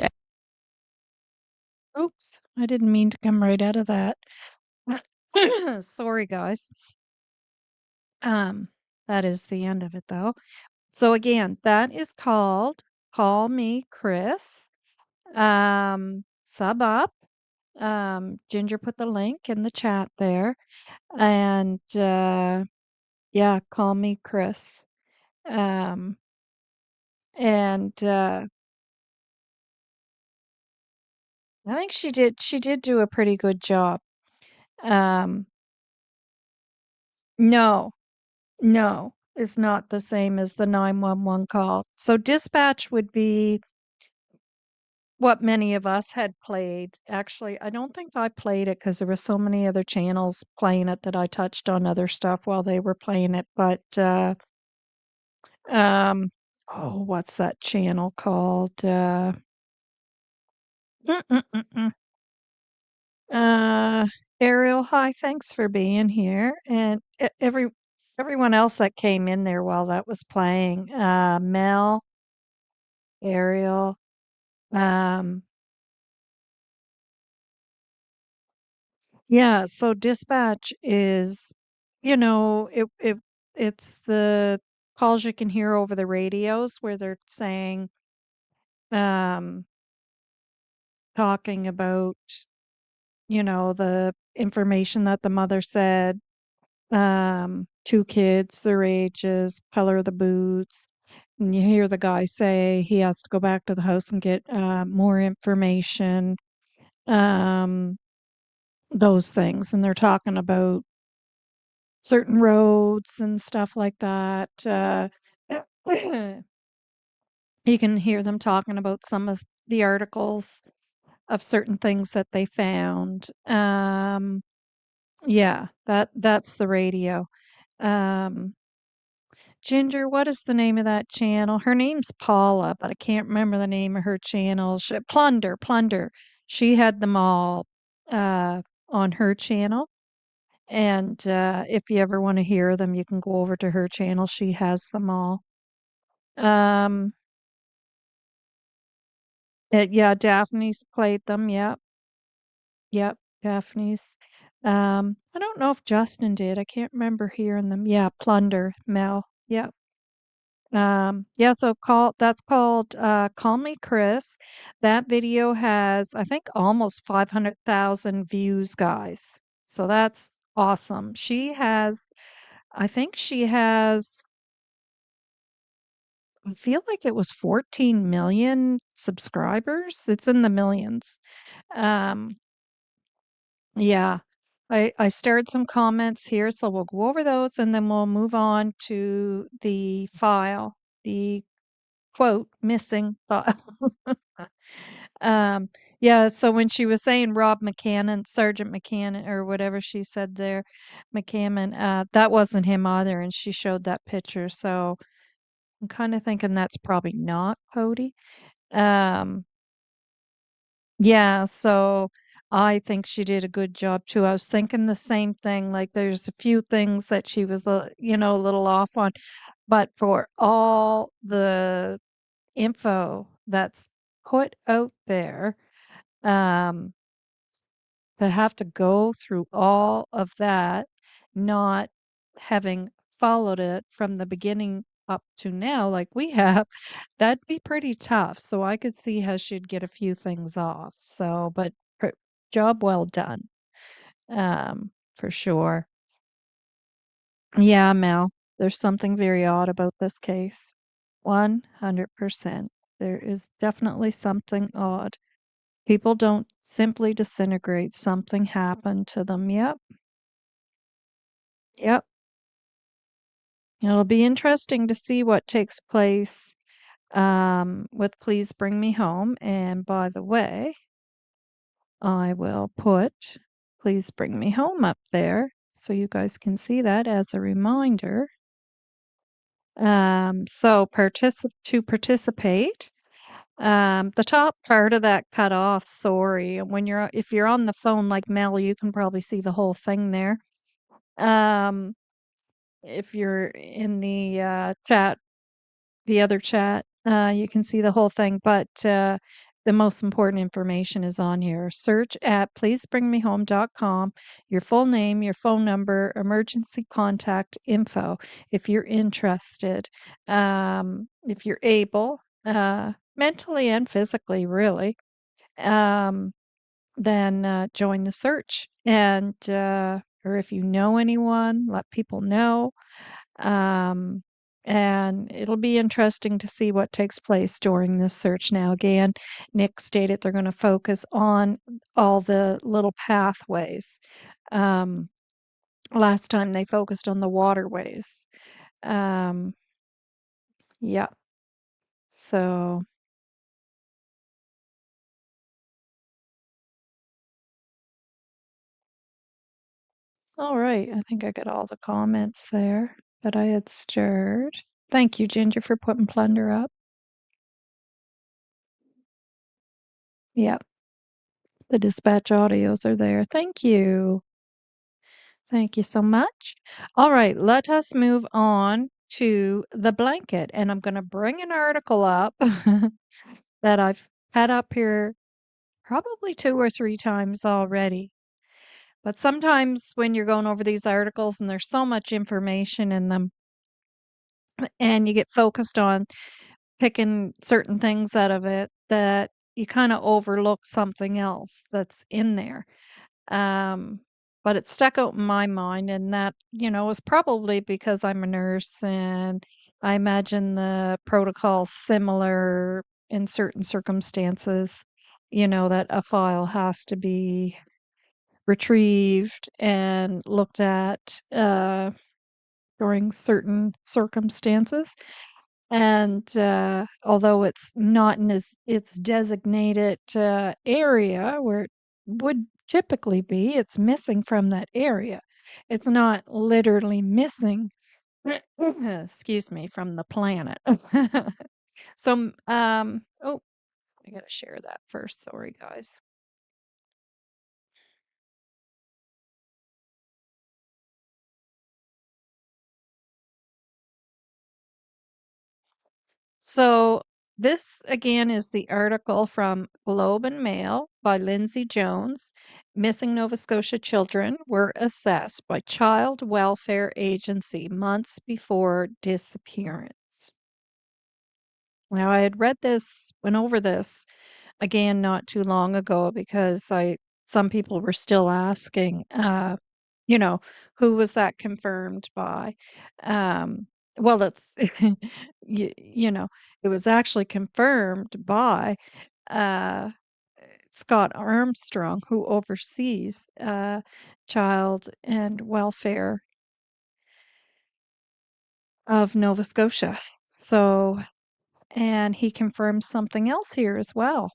Oops, I didn't mean to come right out of that. Sorry, guys. That is the end of it, though. So again, that is called KallMeKris. Sub up. Ginger put the link in the chat there. And yeah, KallMeKris. And I think she did do a pretty good job. No, it's not the same as the 911 call. So dispatch would be what many of us had played. Actually, I don't think I played it because there were so many other channels playing it that I touched on other stuff while they were playing it. But what's that channel called? Ariel, hi, thanks for being here. And everyone else that came in there while that was playing. Mel, Ariel, yeah, so dispatch is, it's the calls you can hear over the radios where they're saying, um, talking about, the information that the mother said, 2 kids, their ages, color of the boots. And you hear the guy say he has to go back to the house and get more information, um, those things. And they're talking about certain roads and stuff like that. You can hear them talking about some of the articles of certain things that they found. Yeah, that's the radio. Ginger, what is the name of that channel? Her name's Paula, but I can't remember the name of her channel. Plunder. She had them all on her channel. And if you ever want to hear them, you can go over to her channel. She has them all. Yeah, Daphne's played them. Yep, Daphne's. I don't know if Justin did. I can't remember hearing them. Yeah, Plunder, Mel. Yep. Yeah, so that's called KallMeKris. That video has, I think, almost 500,000 views, guys. So that's awesome. I think she has, I feel like it was 14 million subscribers. It's in the millions. Um, yeah. I started some comments here, so we'll go over those and then we'll move on to the file, the quote missing file. Yeah, so when she was saying Rob McCannon, Sergeant McCannon, or whatever she said there, McCammon, that wasn't him either, and she showed that picture. So I'm kind of thinking that's probably not Cody. Um, yeah, so I think she did a good job too. I was thinking the same thing. Like there's a few things that she was, a little off on, but for all the info that's put out there, um, to have to go through all of that, not having followed it from the beginning up to now, like we have, that'd be pretty tough. So I could see how she'd get a few things off. So, but job well done, for sure. Yeah, Mel, there's something very odd about this case. 100%. There is definitely something odd. People don't simply disintegrate. Something happened to them. Yep. Yep. It'll be interesting to see what takes place with Please Bring Me Home. And by the way, I will put Please Bring Me Home up there so you guys can see that as a reminder. So to participate, the top part of that cut off, sorry. If you're on the phone like Mel, you can probably see the whole thing there. If you're in the chat, the other chat, you can see the whole thing, but the most important information is on here. Search at pleasebringmehome.com, your full name, your phone number, emergency contact info if you're interested. If you're able, mentally and physically, really, then join the search. Or if you know anyone, let people know. Um, and it'll be interesting to see what takes place during this search. Now, again, Nick stated they're going to focus on all the little pathways. Um, Last time they focused on the waterways. Um, yeah. So, all right. I think I got all the comments there that I had stirred. Thank you, Ginger, for putting plunder up. Yep. The dispatch audios are there. Thank you. Thank you so much. All right, let us move on to the blanket. And I'm going to bring an article up that I've had up here probably 2 or 3 times already. But sometimes when you're going over these articles and there's so much information in them, and you get focused on picking certain things out of it, that you kind of overlook something else that's in there. Um, but it stuck out in my mind, and that, was probably because I'm a nurse and I imagine the protocol's similar in certain circumstances, that a file has to be retrieved and looked at during certain circumstances. And although it's not in its designated area where it would typically be, it's missing from that area. It's not literally missing, excuse me, from the planet. So, oh, I gotta share that first. Sorry, guys. So this again is the article from Globe and Mail by Lindsay Jones. Missing Nova Scotia children were assessed by Child Welfare Agency months before disappearance. Now I had went over this again not too long ago because some people were still asking, who was that confirmed by? Well, it's it was actually confirmed by uh, Scott Armstrong, who oversees child and welfare of Nova Scotia. So, and he confirmed something else here as well.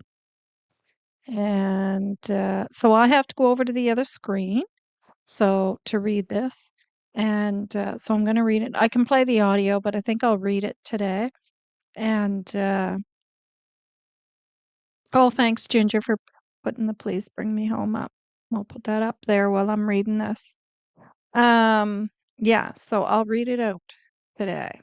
And so I have to go over to the other screen. So to read this, And so I'm going to read it. I can play the audio, but I think I'll read it today. And oh, thanks, Ginger, for putting the Please Bring Me Home up. We'll put that up there while I'm reading this. Yeah, so I'll read it out today.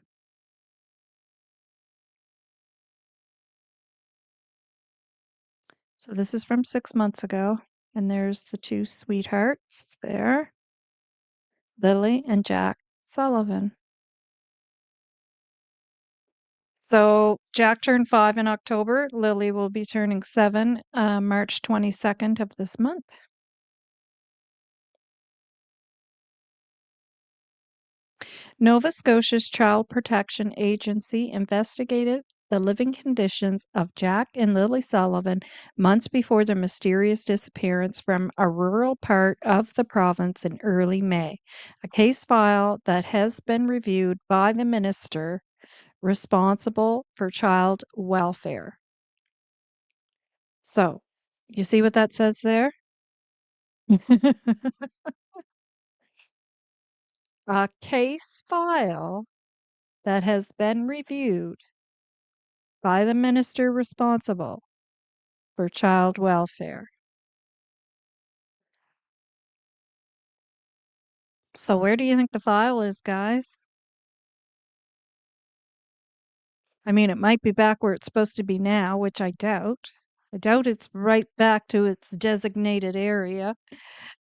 So this is from 6 months ago, and there's the two sweethearts there, Lily and Jack Sullivan. So Jack turned 5 in October. Lily will be turning 7, March 22nd of this month. Nova Scotia's Child Protection Agency investigated the living conditions of Jack and Lily Sullivan months before their mysterious disappearance from a rural part of the province in early May, a case file that has been reviewed by the minister responsible for child welfare. So, you see what that says there? A case file that has been reviewed by the minister responsible for child welfare. So, where do you think the file is, guys? I mean, it might be back where it's supposed to be now, which I doubt. I doubt it's right back to its designated area.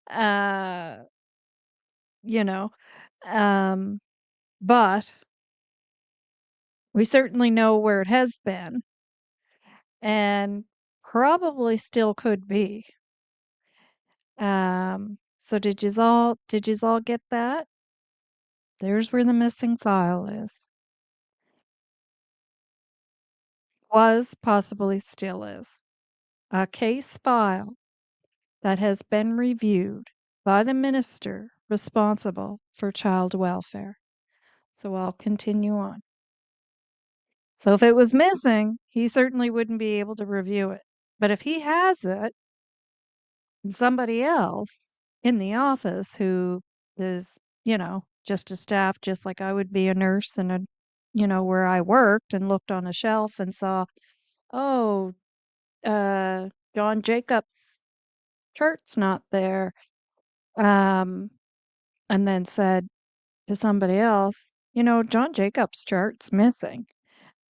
Uh, you know, um, but we certainly know where it has been and probably still could be. So did you all get that? There's where the missing file is. Was, possibly still is. A case file that has been reviewed by the minister responsible for child welfare. So I'll continue on. So if it was missing, he certainly wouldn't be able to review it. But if he has it, and somebody else in the office who is, just a staff, just like I would be a nurse and where I worked and looked on a shelf and saw, oh, John Jacobs' chart's not there. And then said to somebody else, John Jacobs' chart's missing.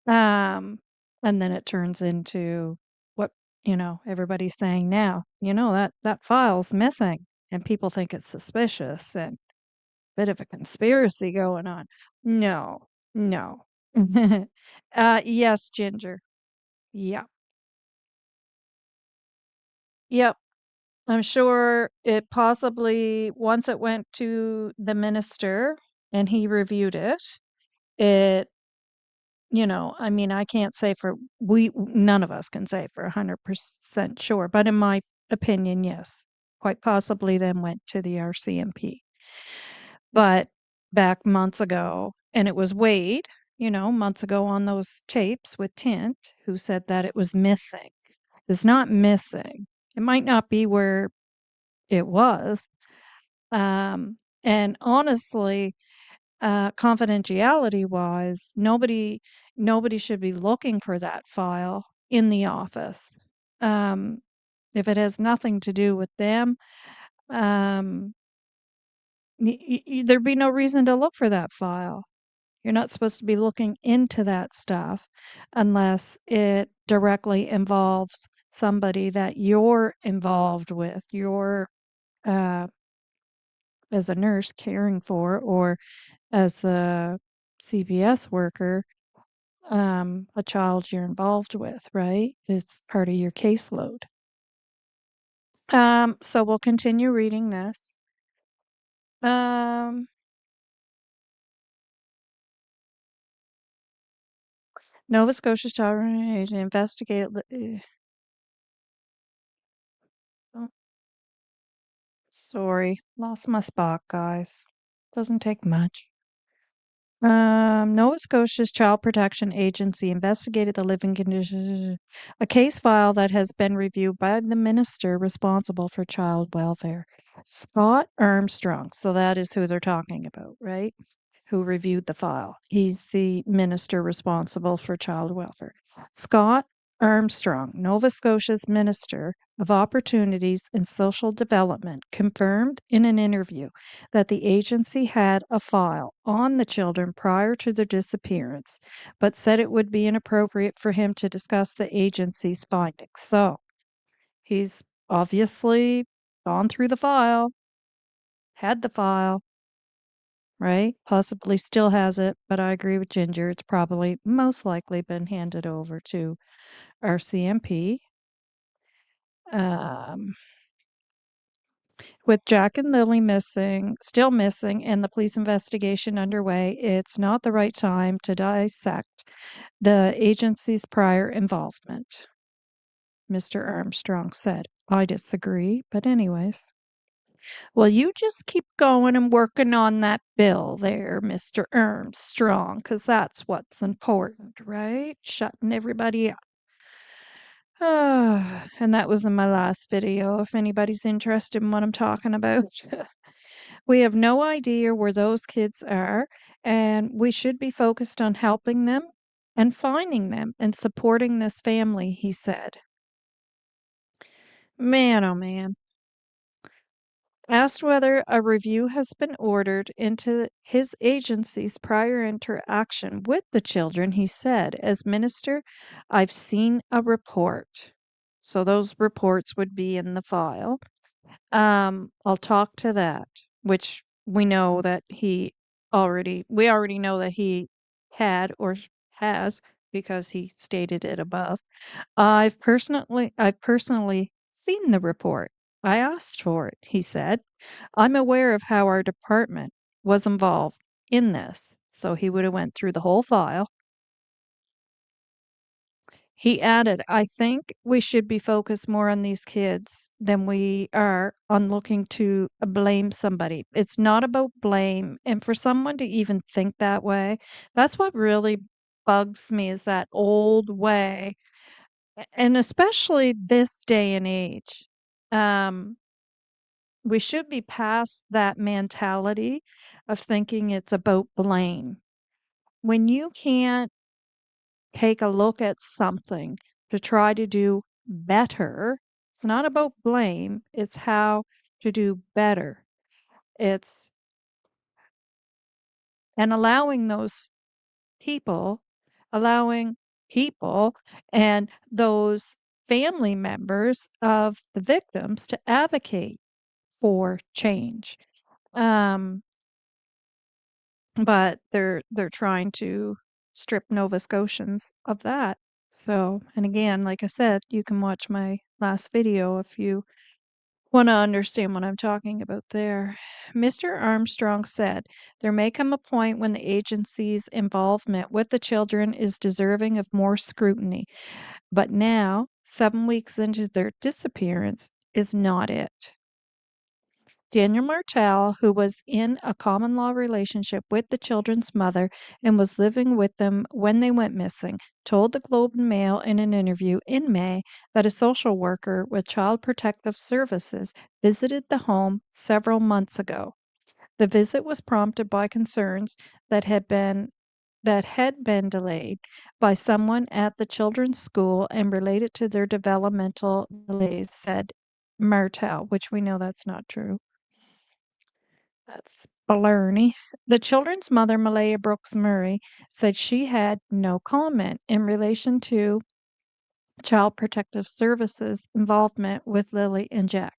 Um, and then it turns into what, everybody's saying now, that file's missing and people think it's suspicious and bit of a conspiracy going on. No, no. Yes, Ginger. Yeah. Yep. I'm sure it possibly, once it went to the minister and he reviewed it, it, I mean, I can't say none of us can say for 100% sure, but in my opinion, yes, quite possibly then went to the RCMP. But back months ago, and it was Wade, months ago on those tapes with Tint, who said that it was missing. It's not missing. It might not be where it was. And honestly, confidentiality wise, nobody should be looking for that file in the office. If it has nothing to do with them, um, there'd be no reason to look for that file. You're not supposed to be looking into that stuff unless it directly involves somebody that you're involved with. You're uh, as a nurse caring for, or as the CPS worker, a child you're involved with, right? It's part of your caseload. So we'll continue reading this. Nova Scotia's child agent investigated. Oh, sorry, lost my spot, guys. Doesn't take much. Nova Scotia's Child Protection Agency investigated the living conditions, a case file that has been reviewed by the minister responsible for child welfare, Scott Armstrong. So that is who they're talking about, right? Who reviewed the file. He's the minister responsible for child welfare. Scott Armstrong, Nova Scotia's Minister of Opportunities and Social Development, confirmed in an interview that the agency had a file on the children prior to their disappearance, but said it would be inappropriate for him to discuss the agency's findings. So he's obviously gone through the file, had the file, right? Possibly still has it, but I agree with Ginger. It's probably most likely been handed over to our CMP. With Jack and Lily still missing, and the police investigation underway, it's not the right time to dissect the agency's prior involvement, Mr. Armstrong said. I disagree, but anyways. Well, you just keep going and working on that bill there, Mr. Armstrong, because that's what's important, right? Shutting everybody up. And that was in my last video, if anybody's interested in what I'm talking about. We have no idea where those kids are, and we should be focused on helping them and finding them and supporting this family, he said. Man, oh man. Asked whether a review has been ordered into his agency's prior interaction with the children, he said, as minister, I've seen a report. So those reports would be in the file. I'll talk to that, which we know that we already know that he had or has because he stated it above. I've personally seen the report. I asked for it, he said. I'm aware of how our department was involved in this. So he would have went through the whole file. He added, I think we should be focused more on these kids than we are on looking to blame somebody. It's not about blame. And for someone to even think that way, that's what really bugs me is that old way. And especially this day and age. We should be past that mentality of thinking it's about blame. When you can't take a look at something to try to do better. It's not about blame, it's how to do better. It's and people, allowing people and those family members of the victims to advocate for change. Um, but they're trying to strip Nova Scotians of that. So, and again, like I said, you can watch my last video if you want to understand what I'm talking about there. Mr. Armstrong said, there may come a point when the agency's involvement with the children is deserving of more scrutiny, but now, 7 weeks into their disappearance, is not it. Daniel Martel, who was in a common law relationship with the children's mother and was living with them when they went missing, told the Globe and Mail in an interview in May that a social worker with Child Protective Services visited the home several months ago. The visit was prompted by concerns that had been delayed by someone at the children's school and related to their developmental delays, said Martel, which we know that's not true. That's baloney. The children's mother, Malaya Brooks Murray, said she had no comment in relation to Child Protective Services involvement with Lily and Jack.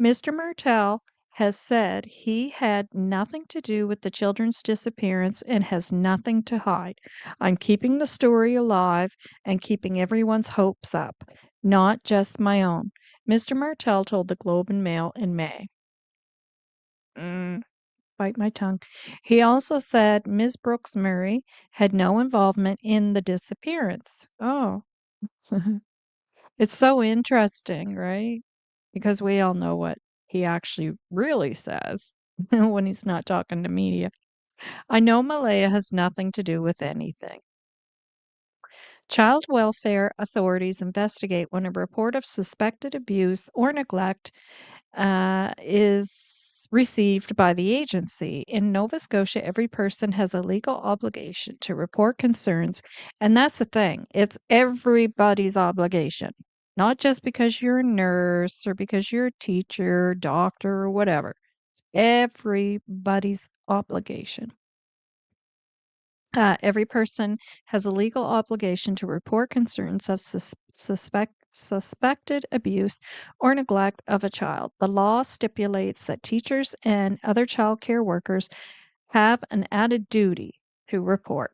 Mr. Martel has said he had nothing to do with the children's disappearance and has nothing to hide. I'm keeping the story alive and keeping everyone's hopes up, not just my own, Mr. Martel told the Globe and Mail in May. Bite my tongue. He also said Ms. Brooks Murray had no involvement in the disappearance. Oh, it's so interesting, right? Because we all know what he actually really says when he's not talking to media. I know Malaya has nothing to do with anything. Child welfare authorities investigate when a report of suspected abuse or neglect is received by the agency. In Nova Scotia, every person has a legal obligation to report concerns. And that's the thing, it's everybody's obligation, not just because you're a nurse or because you're a teacher, doctor, or whatever. It's everybody's obligation. Every person has a legal obligation to report concerns of suspected abuse or neglect of a child. The law stipulates that teachers and other child care workers have an added duty to report.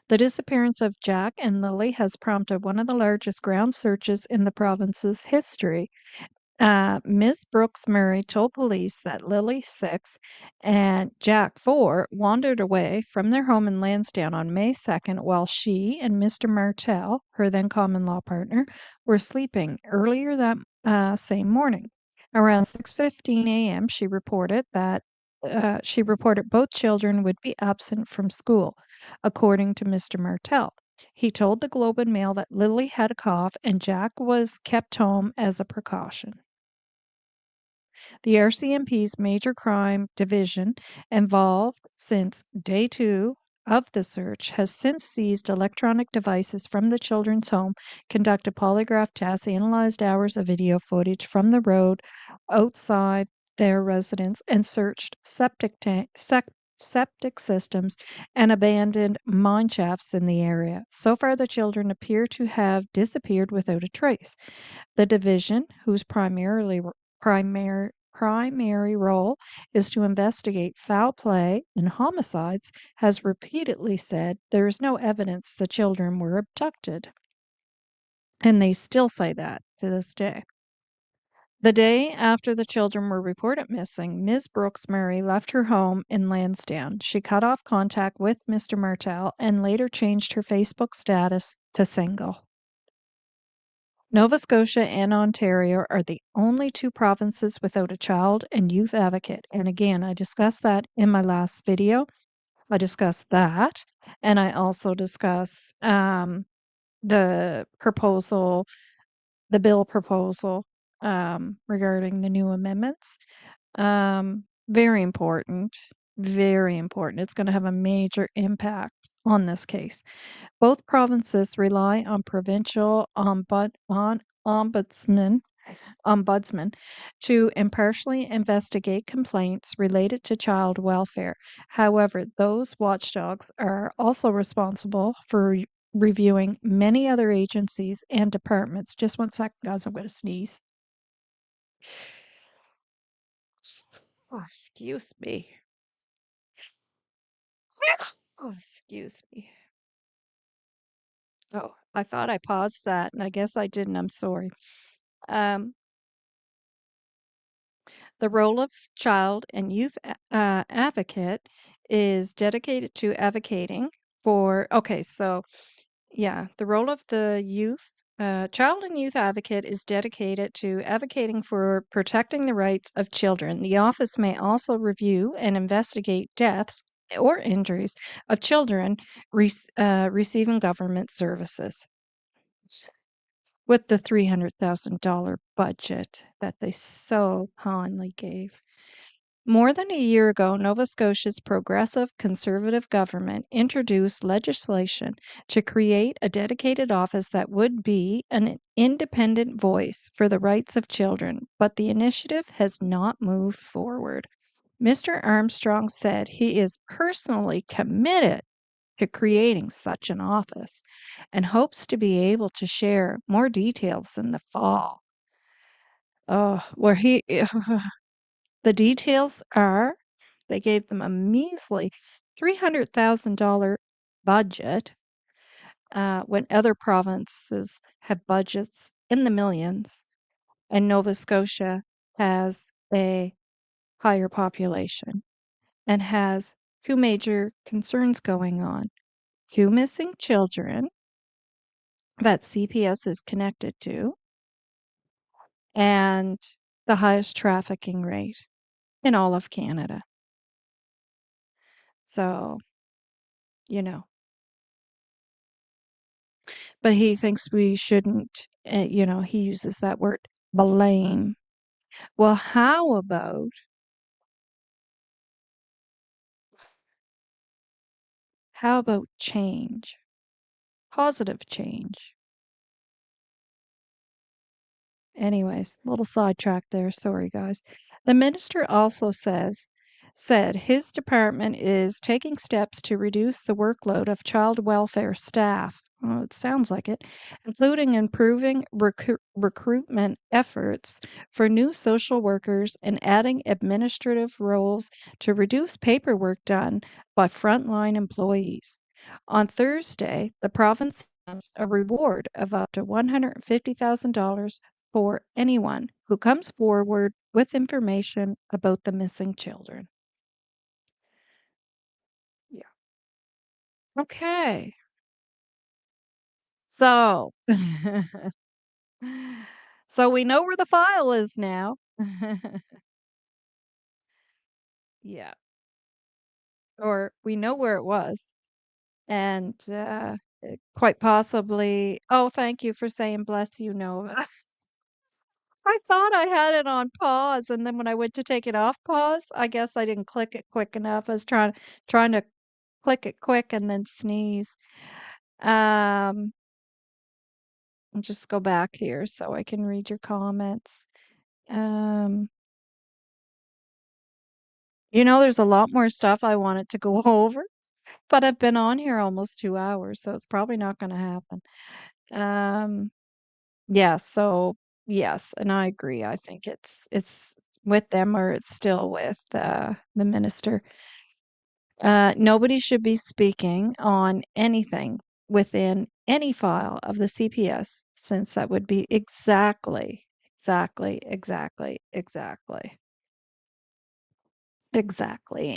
The disappearance of Jack and Lily has prompted one of the largest ground searches in the province's history. Ms. Brooks Murray told police that Lily, 6, and Jack, 4, wandered away from their home in Lansdowne on May 2nd while she and Mr. Martel, her then common law partner, were sleeping earlier that same morning. Around 6:15 a.m., she reported both children would be absent from school, according to Mr. Martel. He told the Globe and Mail that Lily had a cough and Jack was kept home as a precaution. The RCMP's Major Crime Division, involved since day 2 of the search, has since seized electronic devices from the children's home, conducted polygraph tests, analyzed hours of video footage from the road outside their residence, and searched septic systems and abandoned mine shafts in the area. So far, the children appear to have disappeared without a trace. The division, whose primary role is to investigate foul play and homicides, has repeatedly said there is no evidence the children were abducted. And they still say that to this day. The day after the children were reported missing, Ms. Brooks Murray left her home in Lansdowne. She cut off contact with Mr. Martel and later changed her Facebook status to single. Nova Scotia and Ontario are the only 2 provinces without a child and youth advocate. And again, I discussed that in my last video. I discussed that. And I also discuss the proposal, the bill proposal regarding the new amendments. Very important. Very important. It's going to have a major impact on this case. Both provinces rely on provincial ombudsmen to impartially investigate complaints related to child welfare. However, those watchdogs are also responsible for reviewing many other agencies and departments. Just one second, guys, I'm going to sneeze. Oh, excuse me. Oh, excuse me. Oh, I thought I paused that, and I guess I didn't. I'm sorry. Um, the role of child and youth advocate is dedicated to advocating for. Okay, so yeah, the role of the child and youth advocate is dedicated to advocating for protecting the rights of children. The office may also review and investigate deaths or injuries of children receiving government services. With the $300,000 budget that they so kindly gave. More than a year ago, Nova Scotia's progressive conservative government introduced legislation to create a dedicated office that would be an independent voice for the rights of children, but the initiative has not moved forward. Mr. Armstrong said he is personally committed to creating such an office and hopes to be able to share more details in the fall. Where he the details are they gave them a measly $300,000 budget when other provinces have budgets in the millions, and Nova Scotia has a higher population and has 2 major concerns going on. 2 missing children that CPS is connected to, and the highest trafficking rate. in all of Canada. So, you know, but he thinks we shouldn't, he uses that word blame. Well, how about change? Positive change. Anyways, a little sidetrack there. Sorry, guys. The minister also said his department is taking steps to reduce the workload of child welfare staff. Well, it sounds like it, including improving recruitment efforts for new social workers and adding administrative roles to reduce paperwork done by frontline employees. On Thursday, the province announced a reward of up to $150,000 for anyone who comes forward with information about the missing children. Yeah. Okay. So, so we know where the file is now. Yeah. Or we know where it was. And quite possibly, oh, thank you for saying bless you, Nova. I thought I had it on pause, and then when I went to take it off pause, I guess I didn't click it quick enough. I was trying to click it quick and then sneeze. Um, and just go back here so I can read your comments. Um, there's a lot more stuff I wanted to go over, but I've been on here almost 2 hours, so it's probably not going to happen. Um, yeah, so yes, and I agree. I think it's with them or it's still with the minister. Nobody should be speaking on anything within any file of the CPS, since that would be exactly.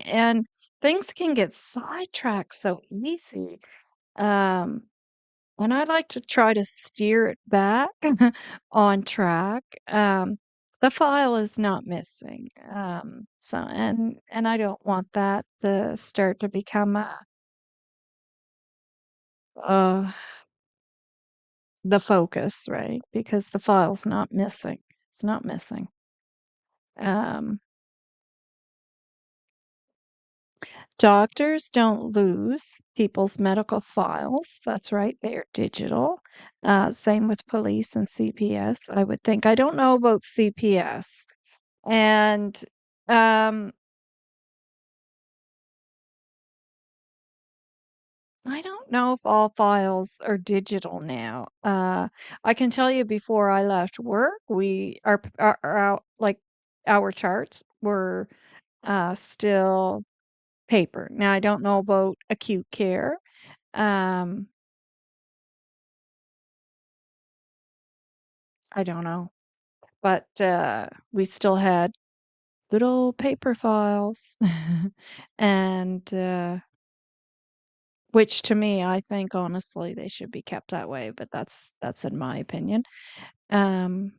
And things can get sidetracked so easy. Um, and I like to try to steer it back on track. The file is not missing. So and I don't want that to start to become uh the focus, right? Because the file's not missing. It's not missing. Um, Doctors don't lose people's medical files. That's right, they are digital. Same with police and CPS, I would think. I don't know about CPS. And um, I don't know if all files are digital now. I can tell you before I left work, like our charts were still paper. Now I don't know about acute care. Um, I don't know, but we still had good old paper files, and which to me, I think honestly they should be kept that way. But that's in my opinion. Um,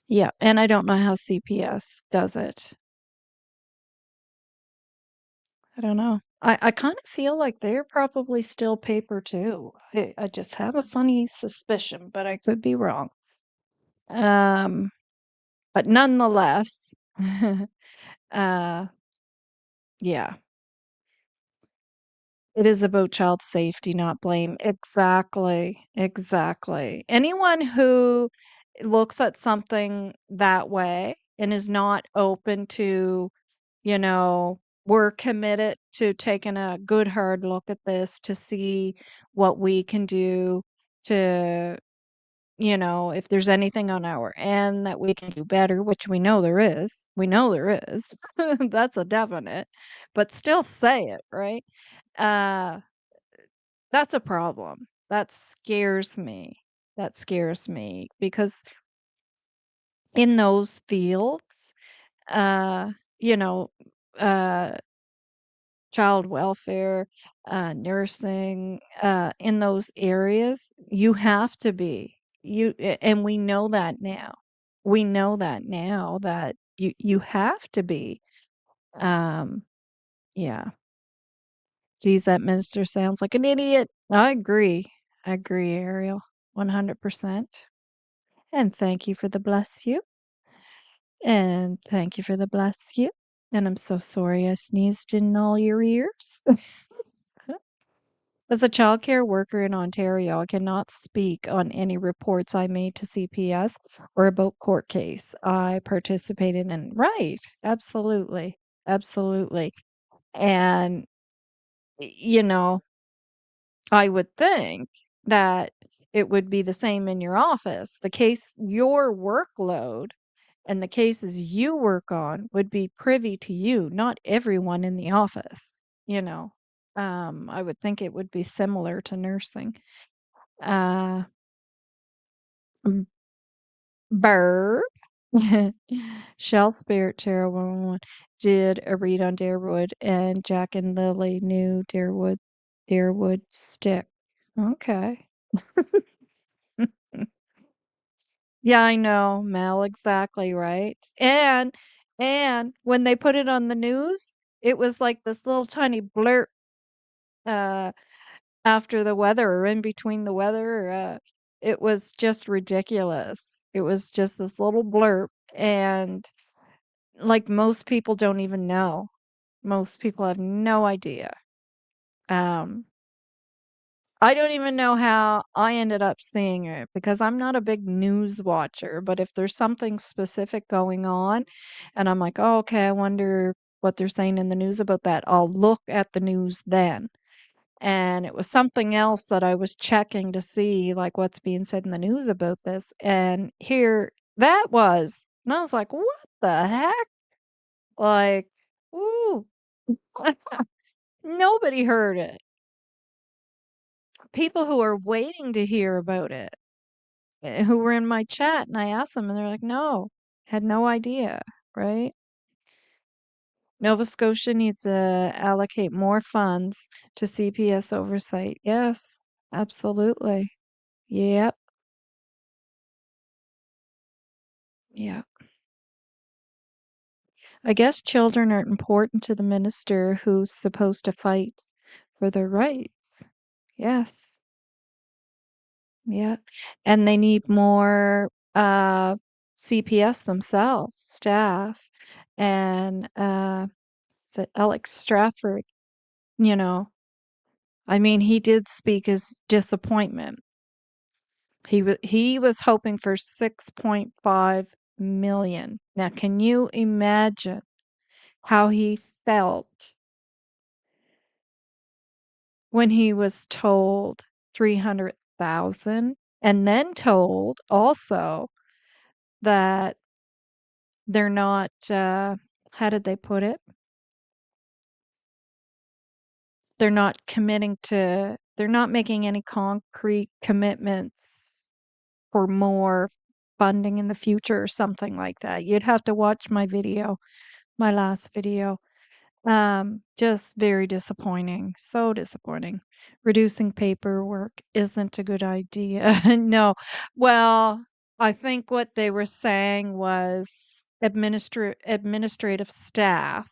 yeah, and I don't know how CPS does it. I don't know. I kind of feel like they're probably still paper too. I just have a funny suspicion, but I could be wrong. Um, but nonetheless, uh, yeah, it is about child safety, not blame. Exactly. Anyone who looks at something that way and is not open to, you know, we're committed to taking a good hard look at this to see what we can do to, if there's anything on our end that we can do better, which we know there is. We know there is. That's a definite. But still say it, right? Uh that's a problem. That scares me. That scares me because in those fields, uh, you know, uh, child welfare, nursing, in those areas, you have to be. And we know that now. we know that now that you have to be. Yeah. Geez, that minister sounds like an idiot. I agree. I agree, Ariel. 100%. And thank you for the bless you. And thank you for the bless you. And I'm so sorry I sneezed in all your ears. As a childcare worker in Ontario, I cannot speak on any reports I made to CPS or about court case I participated in. Right. Absolutely. Absolutely. And, you know, I would think that it would be the same in your office. Your workload and the cases you work on would be privy to you, not everyone in the office, you know. I would think it would be similar to nursing. Uh, m- Burp. Shell Spirit Chair 111 did a read on Darewood, and Jack and Lily knew Darewood stick. Okay. Yeah, I know, Mel, exactly, right? And when they put it on the news, it was like this little tiny blurb uh after the weather or in between the weather. It was just ridiculous. It was just this little blurb, and like most people don't even know. Most people have no idea. Um I don't even know how I ended up seeing it because I'm not a big news watcher, but if there's something specific going on and I'm like, "Oh, okay, I wonder what they're saying in the news about that," I'll look at the news then. And it was something else that I was checking to see, like, what's being said in the news about this, and here that was. And I was like, "What the heck?" Like, ooh, nobody heard it. People who are waiting to hear about it. Who were in my chat, and I asked them and they're like, "No, had no idea," right? Nova Scotia needs to allocate more funds to CPS oversight. Yes, absolutely. Yep. Yeah. I guess children are important to the minister who's supposed to fight for their rights. Yes. Yeah. And they need more CPS themselves, staff. And so Alex Strafford, you know, I mean, he did speak his disappointment. He was hoping for 6.5 million. Now, can you imagine how he felt when he was told 300,000 and then told also that they're not how did they put it? They're not making any concrete commitments for more funding in the future or something like that. You'd have to watch my last video. Just very disappointing. So disappointing. Reducing paperwork isn't a good idea. No. Well, I think what they were saying was administrative staff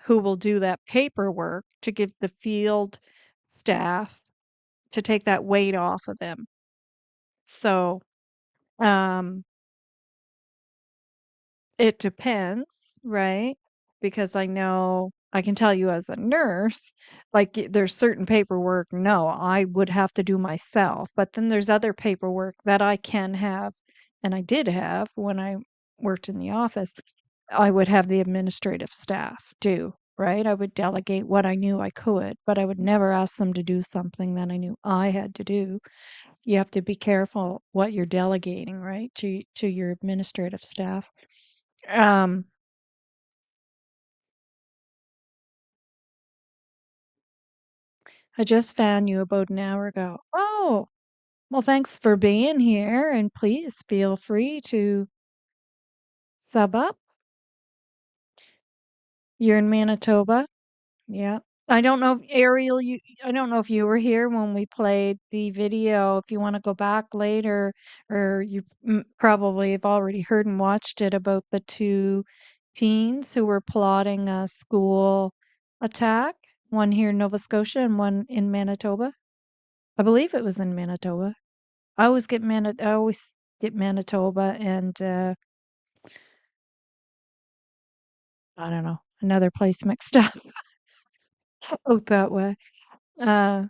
who will do that paperwork to give the field staff to take that weight off of them. So, um, it depends, right? Because I can tell you as a nurse, like there's certain paperwork, no, I would have to do myself. But then there's other paperwork that I can have, and I did have when I worked in the office. I would have the administrative staff do, right? I would delegate what I knew I could, but I would never ask them to do something that I knew I had to do. You have to be careful what you're delegating, right? To your administrative staff. Um, I just found you about an hour ago. Oh, well, thanks for being here, and please feel free to sub up. You're in Manitoba? Yeah. I don't know, Ariel, I don't know if you were here when we played the video. If you want to go back later, or you probably have already heard and watched it about the two teens who were plotting a school attack, one here in Nova Scotia and one in Manitoba. I believe it was in Manitoba. I always get Manitoba and I don't know, another place mixed up out that way. Uh,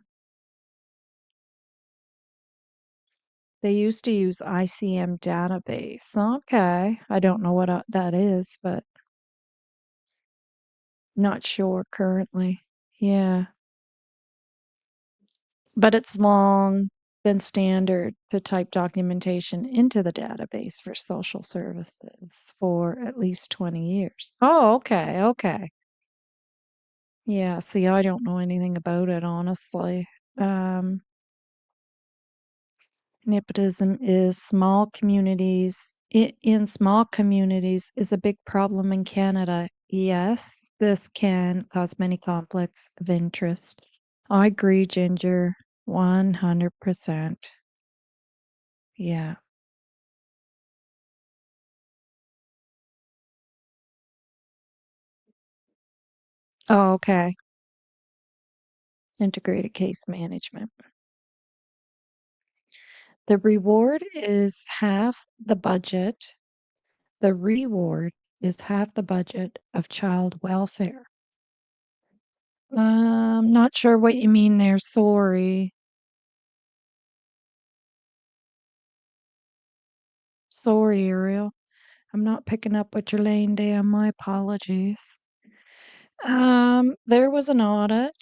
they used to use ICM database. Okay. I don't know what that is, but not sure currently. Yeah. But it's long been standard to type documentation into the database for social services for at least 20 years. Oh, okay. Okay. Yeah. See, I don't know anything about it, honestly. Um, Nepotism is small communities in small communities is a big problem in Canada. Yes, this can cause many conflicts of interest. I agree, Ginger. 100%. Yeah. Oh, okay. Integrated case management. The reward is half the budget. The reward is half the budget of child welfare. Not sure what you mean there. Sorry. Sorry, Ariel. I'm not picking up what you're laying down. My apologies. There was an audit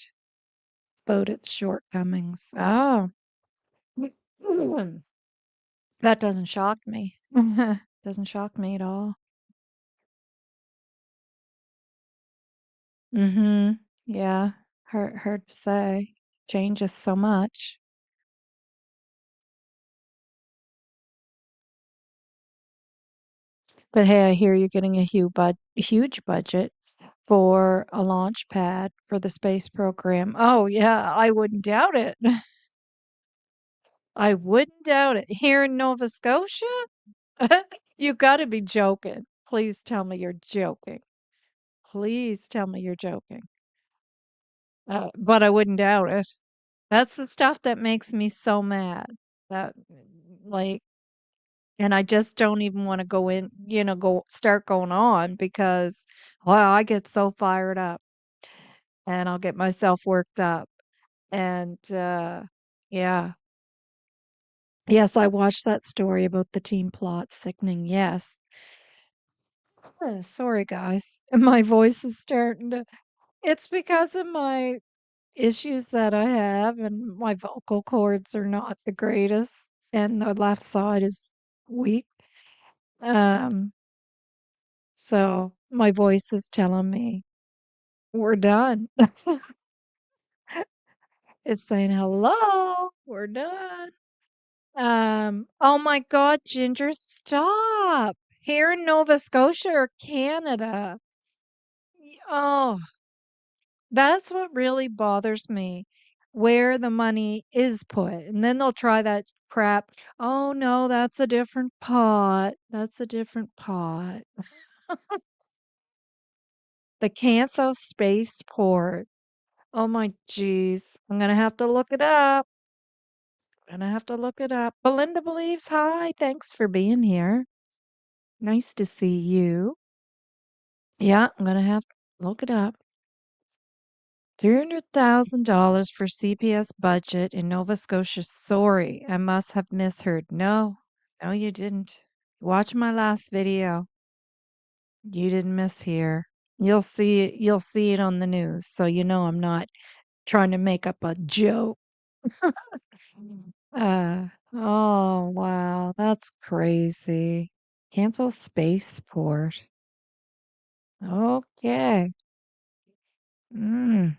about its shortcomings. Oh, that doesn't shock me. Doesn't shock me at all. Mm-hmm. Yeah. Hard to say. Changes so much. But hey, I hear you're getting a huge budget for a launch pad for the space program. Oh, yeah, I wouldn't doubt it. I wouldn't doubt it. Here in Nova Scotia? You gotta be joking. Please tell me you're joking. Please tell me you're joking. But I wouldn't doubt it. That's the stuff that makes me so mad. That, like, and I just don't even want to go in, go start going on because, well, I get so fired up and I'll get myself worked up. And yeah. Yes, I watched that story about the team plot. Sickening. Yes. Sorry, guys. My voice is starting to. It's because of my issues that I have, and my vocal cords are not the greatest, and the left side is weak. Um, so my voice is telling me we're done. It's saying hello, we're done. Oh my God, Ginger, stop. Here in Nova Scotia or Canada. Oh, that's what really bothers me, where the money is put. And then they'll try that crap. Oh no, that's a different pot. That's a different pot. The Canso spaceport. Oh my geez. I'm gonna have to look it up. Gonna have to look it up. Belinda believes. Hi, thanks for being here. Nice to see you. Yeah, I'm gonna have to look it up. $300,000 for CPS budget in Nova Scotia. Sorry, I must have misheard. No, no, you didn't. Watch my last video. You didn't mishear. You'll see it. You'll see it on the news, so you know I'm not trying to make up a joke. Oh wow, that's crazy. Cancel spaceport. Okay. Mm.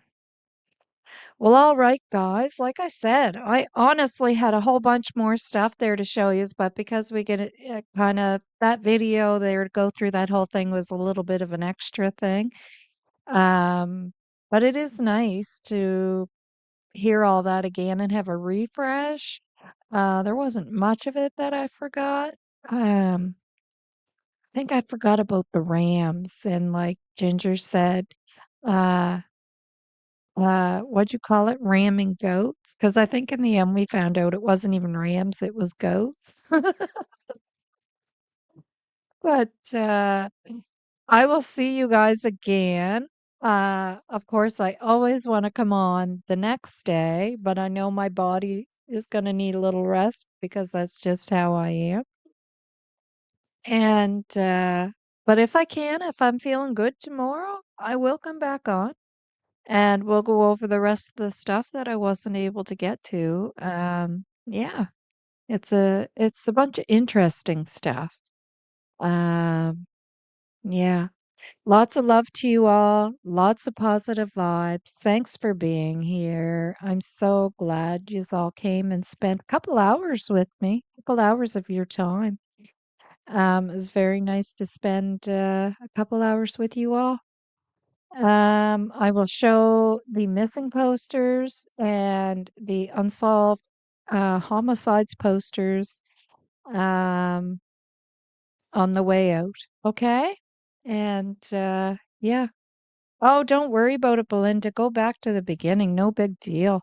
Well, all right, guys. Like I said, I honestly had a whole bunch more stuff there to show you, but because we get it kind of that video there to go through that whole thing was a little bit of an extra thing. Um, But it is nice to hear all that again and have a refresh. There wasn't much of it that I forgot. I think I forgot about the Rams and like Ginger said, uh, what'd you call it? Ramming goats? Because I think in the end we found out it wasn't even rams, it was goats. But I will see you guys again. Of course, I always want to come on the next day, but I know my body is going to need a little rest because that's just how I am. And, but if I can, if I'm feeling good tomorrow, I will come back on and we'll go over the rest of the stuff that I wasn't able to get to. Yeah, it's a bunch of interesting stuff. Um, yeah. Lots of love to you all. Lots of positive vibes. Thanks for being here. I'm so glad you all came and spent a couple hours with me, a couple hours of your time. It was very nice to spend a couple hours with you all. I will show the missing posters and the unsolved homicides posters um, on the way out. Okay? And yeah. Oh, don't worry about it, Belinda. Go back to the beginning. No big deal.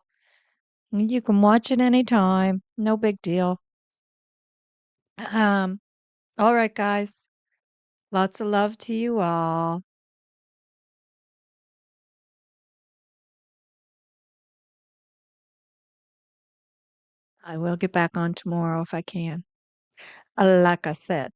You can watch it anytime. No big deal. Um, all right, guys. Lots of love to you all. I will get back on tomorrow if I can. Like I said.